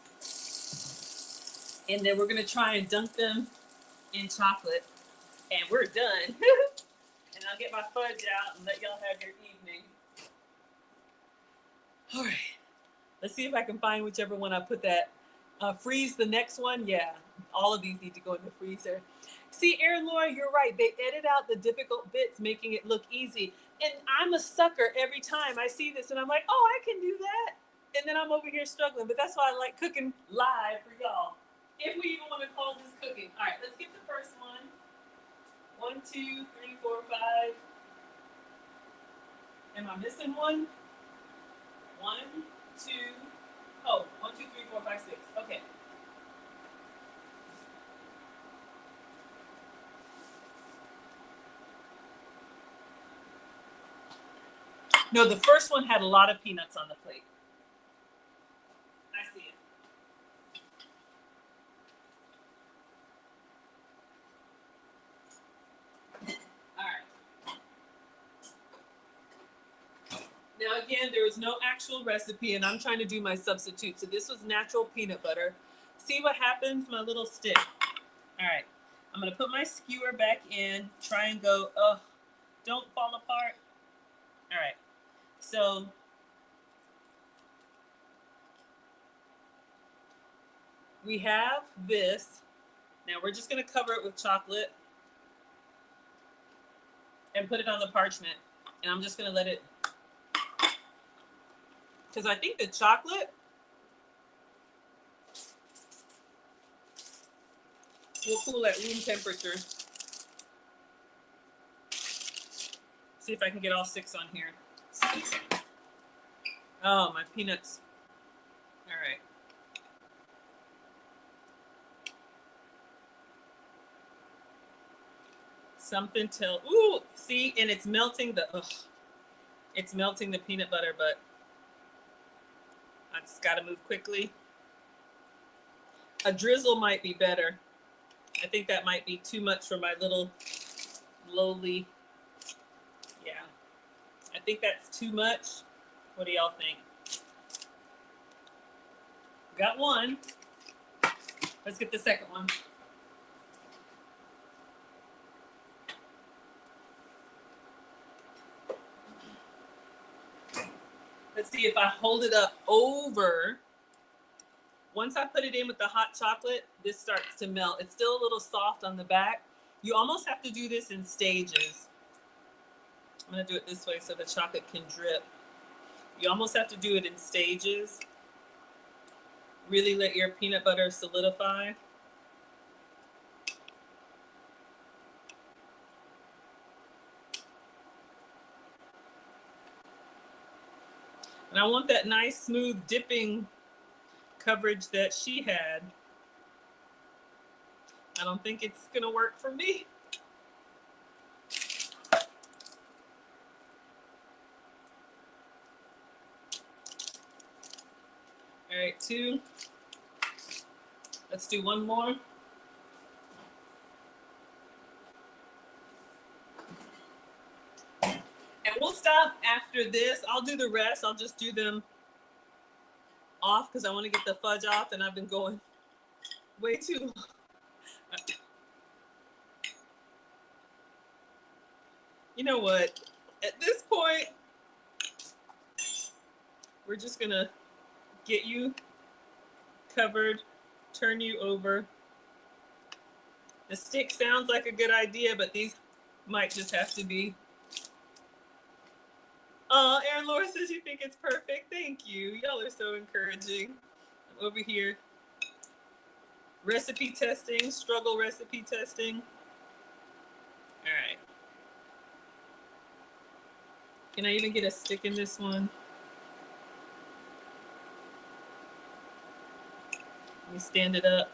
And then we're going to try and dunk them in chocolate. And we're done. And I'll get my fudge out and let y'all have your evening. All right. Let's see if I can find whichever one I put that. Freeze the next one. Yeah, all of these need to go in the freezer. See, Erin Laura, you're right. They edit out the difficult bits, making it look easy. And I'm a sucker every time I see this, and I'm like, oh, I can do that. And then I'm over here struggling. But that's why I like cooking live for y'all. If we even want to call this cooking. All right, let's get the first one. 1, 2, 3, 4, 5. Am I missing one? 1, 2. Oh, 1, 2, 3, 4, 5, 6. Okay. No, the first one had a lot of peanuts on the plate. I see it. All right. Now again, there is no actual recipe and I'm trying to do my substitute. So this was natural peanut butter. See what happens, my little stick. All right. I'm going to put my skewer back in, try and go, oh, don't fall apart. All right. So we have this. Now we're just going to cover it with chocolate and put it on the parchment. And I'm just going to let it, because I think the chocolate will cool at room temperature. See if I can get all 6 on here. Oh, my peanuts. All right. Something till, ooh, see, and it's melting it's melting the peanut butter, but I just got to move quickly. A drizzle might be better. I think that might be too much for my little lowly. Yeah, I think that's too much. What do y'all think? Got one. Let's get the second one. Let's see if I hold it up over. Once I put it in with the hot chocolate, this starts to melt. It's still a little soft on the back. You almost have to do this in stages. I'm gonna do it this way so the chocolate can drip. You almost have to do it in stages. Really let your peanut butter solidify. And I want that nice smooth dipping coverage that she had. I don't think it's gonna work for me. All right, 2. Let's do one more. And we'll stop after this. I'll do the rest. I'll just do them off because I want to get the fudge off, and I've been going way too long. You know what? At this point, we're just going to get you covered, turn you over. The stick sounds like a good idea, but these might just have to be. Aaron Laura says you think it's perfect. Thank you. Y'all are so encouraging. I'm over here. Recipe testing, struggle recipe testing. All right. Can I even get a stick in this one? Let me stand it up.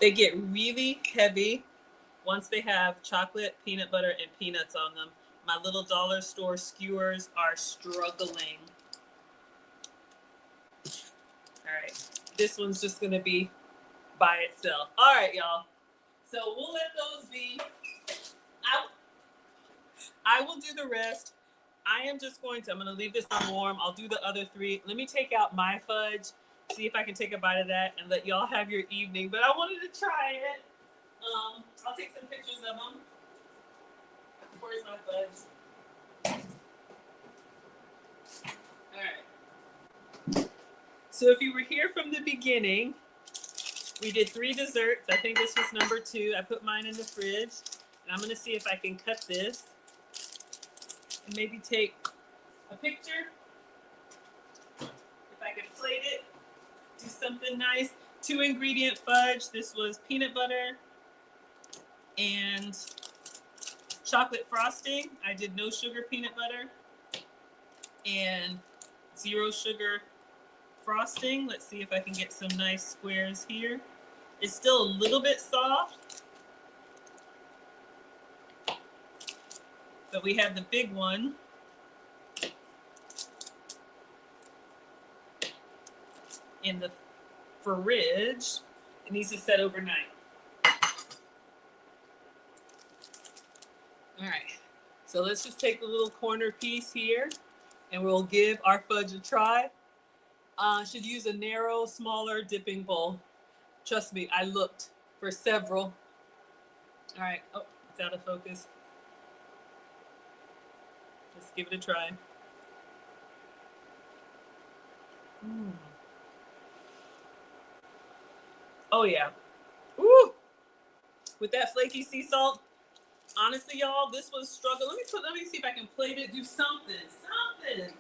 They get really heavy once they have chocolate, peanut butter, and peanuts on them. My little dollar store skewers are struggling. All right, this one's just gonna be by itself. All right, y'all. So we'll let those be. I will do the rest. I'm gonna leave this on warm. I'll do the other 3. Let me take out my fudge, see if I can take a bite of that and let y'all have your evening. But I wanted to try it. I'll take some pictures of them. Where's my fudge? All right. So if you were here from the beginning, we did 3 desserts. I think this was number 2. I put mine in the fridge. And I'm gonna see if I can cut this and maybe take a picture. If I can plate it, do something nice. 2 ingredient fudge. This was peanut butter and chocolate frosting. I did no sugar peanut butter and 0 sugar frosting. Let's see if I can get some nice squares here. It's still a little bit soft, but we have the big one. In the fridge. It needs to set overnight. All right, so let's just take the little corner piece here and we'll give our fudge a try. Should use a narrow, smaller dipping bowl. Trust me, I looked for several. All right, oh, it's out of focus. Let's give it a try. Mm. Oh yeah. Woo! With that flaky sea salt, honestly, y'all, this was a struggle. Let me see if I can plate it, do something. Something.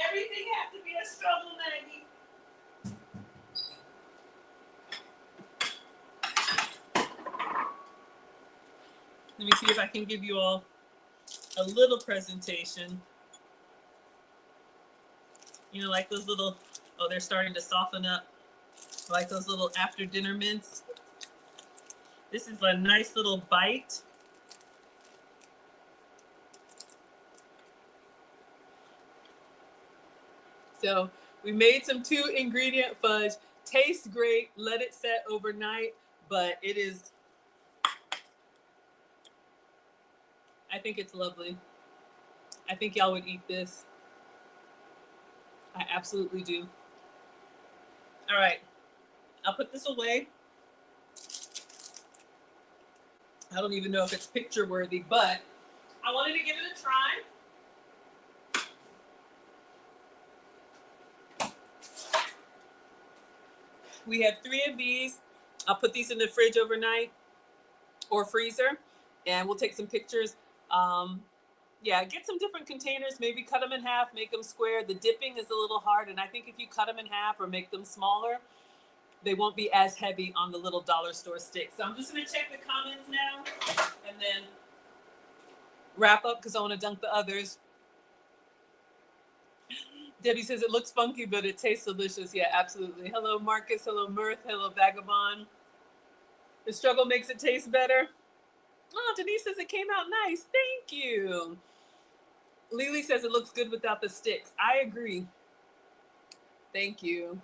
Everything has to be a struggle, Maggie. Let me see if I can give you all a little presentation. You know, like those little, oh, they're starting to soften up. Like those little after dinner mints. This is a nice little bite. So we made some 2-ingredient fudge. Tastes great. Let it set overnight, but it is, I think it's lovely. I think y'all would eat this. I absolutely do. All right, I'll put this away. I don't even know if it's picture worthy, but I wanted to give it a try. We have 3 of these. I'll put these in the fridge overnight or freezer, and we'll take some pictures. Yeah, get some different containers, maybe cut them in half, make them square. The dipping is a little hard, and I think if you cut them in half or make them smaller, they won't be as heavy on the little dollar store stick. So I'm just gonna check the comments now and then wrap up because I want to dunk the others. Debbie says it looks funky, but it tastes delicious. Yeah, absolutely. Hello, Marcus. Hello, Mirth. Hello, Vagabond. The struggle makes it taste better. Oh, Denise says it came out nice. Thank you. Lily says it looks good without the sticks. I agree. Thank you.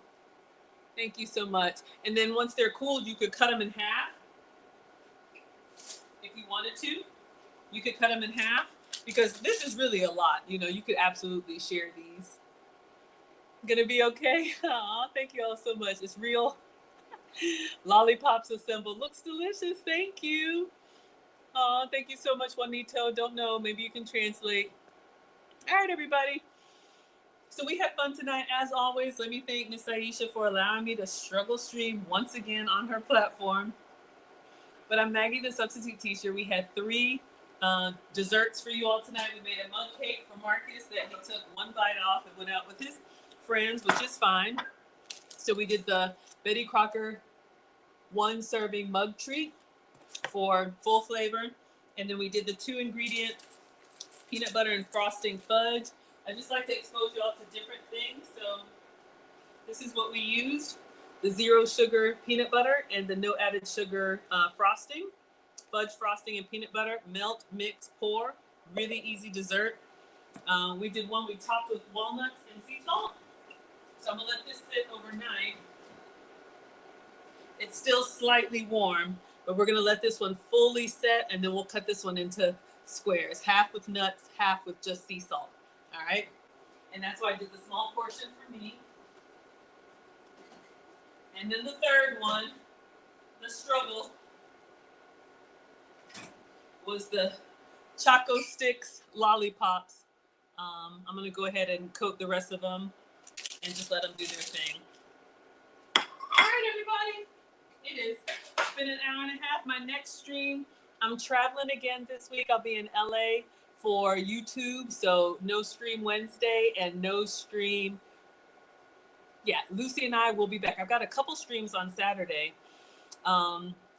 Thank you so much. And then once they're cooled, you could cut them in half. If you wanted to, you could cut them in half because this is really a lot. You know, you could absolutely share these. Gonna be okay? Aw, thank you all so much. It's real. Lollipops assembled. Looks delicious. Thank you. Aw, thank you so much, Juanito. Don't know. Maybe you can translate. All right, everybody. So we had fun tonight, as always. Let me thank Miss Aisha for allowing me to struggle stream once again on her platform. But I'm Maggie, the substitute teacher. We had 3 desserts for you all tonight. We made a mug cake for Marcus that he took one bite off and went out with his friends, which is fine. So we did the Betty Crocker 1-serving mug treat for full flavor. And then we did the 2-ingredient peanut butter and frosting fudge. I just like to expose you all to different things. So this is what we used: the 0 sugar peanut butter and the no added sugar frosting, fudge frosting and peanut butter. Melt, mix, pour. Really easy dessert. We did one we topped with walnuts and sea salt. So I'm gonna let this sit overnight. It's still slightly warm, but we're gonna let this one fully set, and then we'll cut this one into squares, half with nuts, half with just sea salt. All right, and that's why I did the small portion for me. And then the third one, the struggle, was the Choco Sticks lollipops. I'm gonna go ahead and coat the rest of them and just let them do their thing. All right, everybody, it's been an hour and a half. My next stream, I'm traveling again this week. I'll be in LA for YouTube, so no stream Wednesday and no stream. Yeah, Lucy and I will be back. I've got a couple streams on Saturday.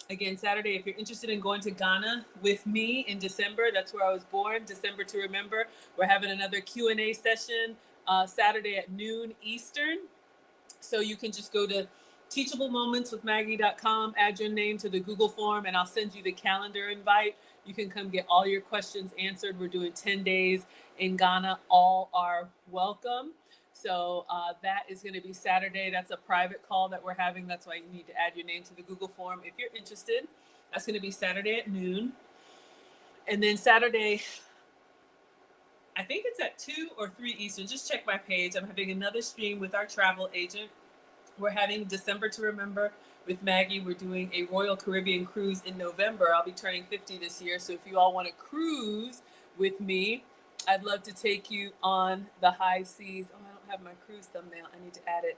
Again, Saturday, if you're interested in going to Ghana with me in December, that's where I was born, December to remember. We're having another Q&A session Saturday at noon Eastern. So you can just go to teachablemomentswithmaggie.com, add your name to the Google form, and I'll send you the calendar invite. You can come get all your questions answered. We're doing 10 days in Ghana. All are welcome. So that is going to be Saturday. That's a private call that we're having. That's why you need to add your name to the Google form if you're interested. That's going to be Saturday at noon. And then Saturday, I think it's at 2 or 3 Eastern. Just check my page. I'm having another stream with our travel agent. We're having December to remember with Maggie. We're doing a Royal Caribbean cruise in November. I'll be turning 50 this year. So if you all want to cruise with me, I'd love to take you on the high seas. Oh, I don't have my cruise thumbnail. I need to add it.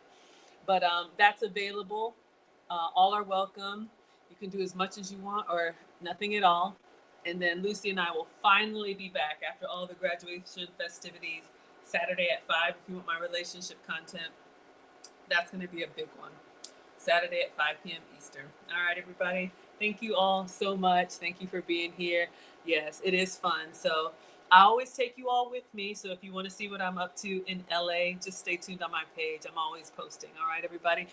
But that's available. All are welcome. You can do as much as you want or nothing at all. And then Lucy and I will finally be back after all the graduation festivities Saturday at 5. If you want my relationship content, that's going to be a big one. Saturday at 5 p.m. Eastern. All right, everybody. Thank you all so much. Thank you for being here. Yes, it is fun. So I always take you all with me. So if you want to see what I'm up to in LA, just stay tuned on my page. I'm always posting. All right, everybody.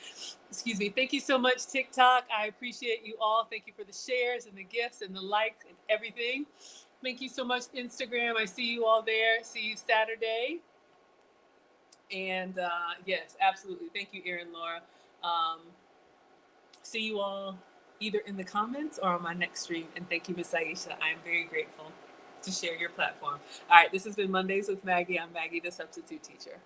Excuse me. Thank you so much, TikTok. I appreciate you all. Thank you for the shares and the gifts and the likes and everything. Thank you so much, Instagram. I see you all there. See you Saturday. And yes, absolutely. Thank you, Erin Laura. See you all either in the comments or on my next stream. And thank you, Miss Aisha. I am very grateful to share your platform. All right, this has been Mondays with Maggie. I'm Maggie, the substitute teacher.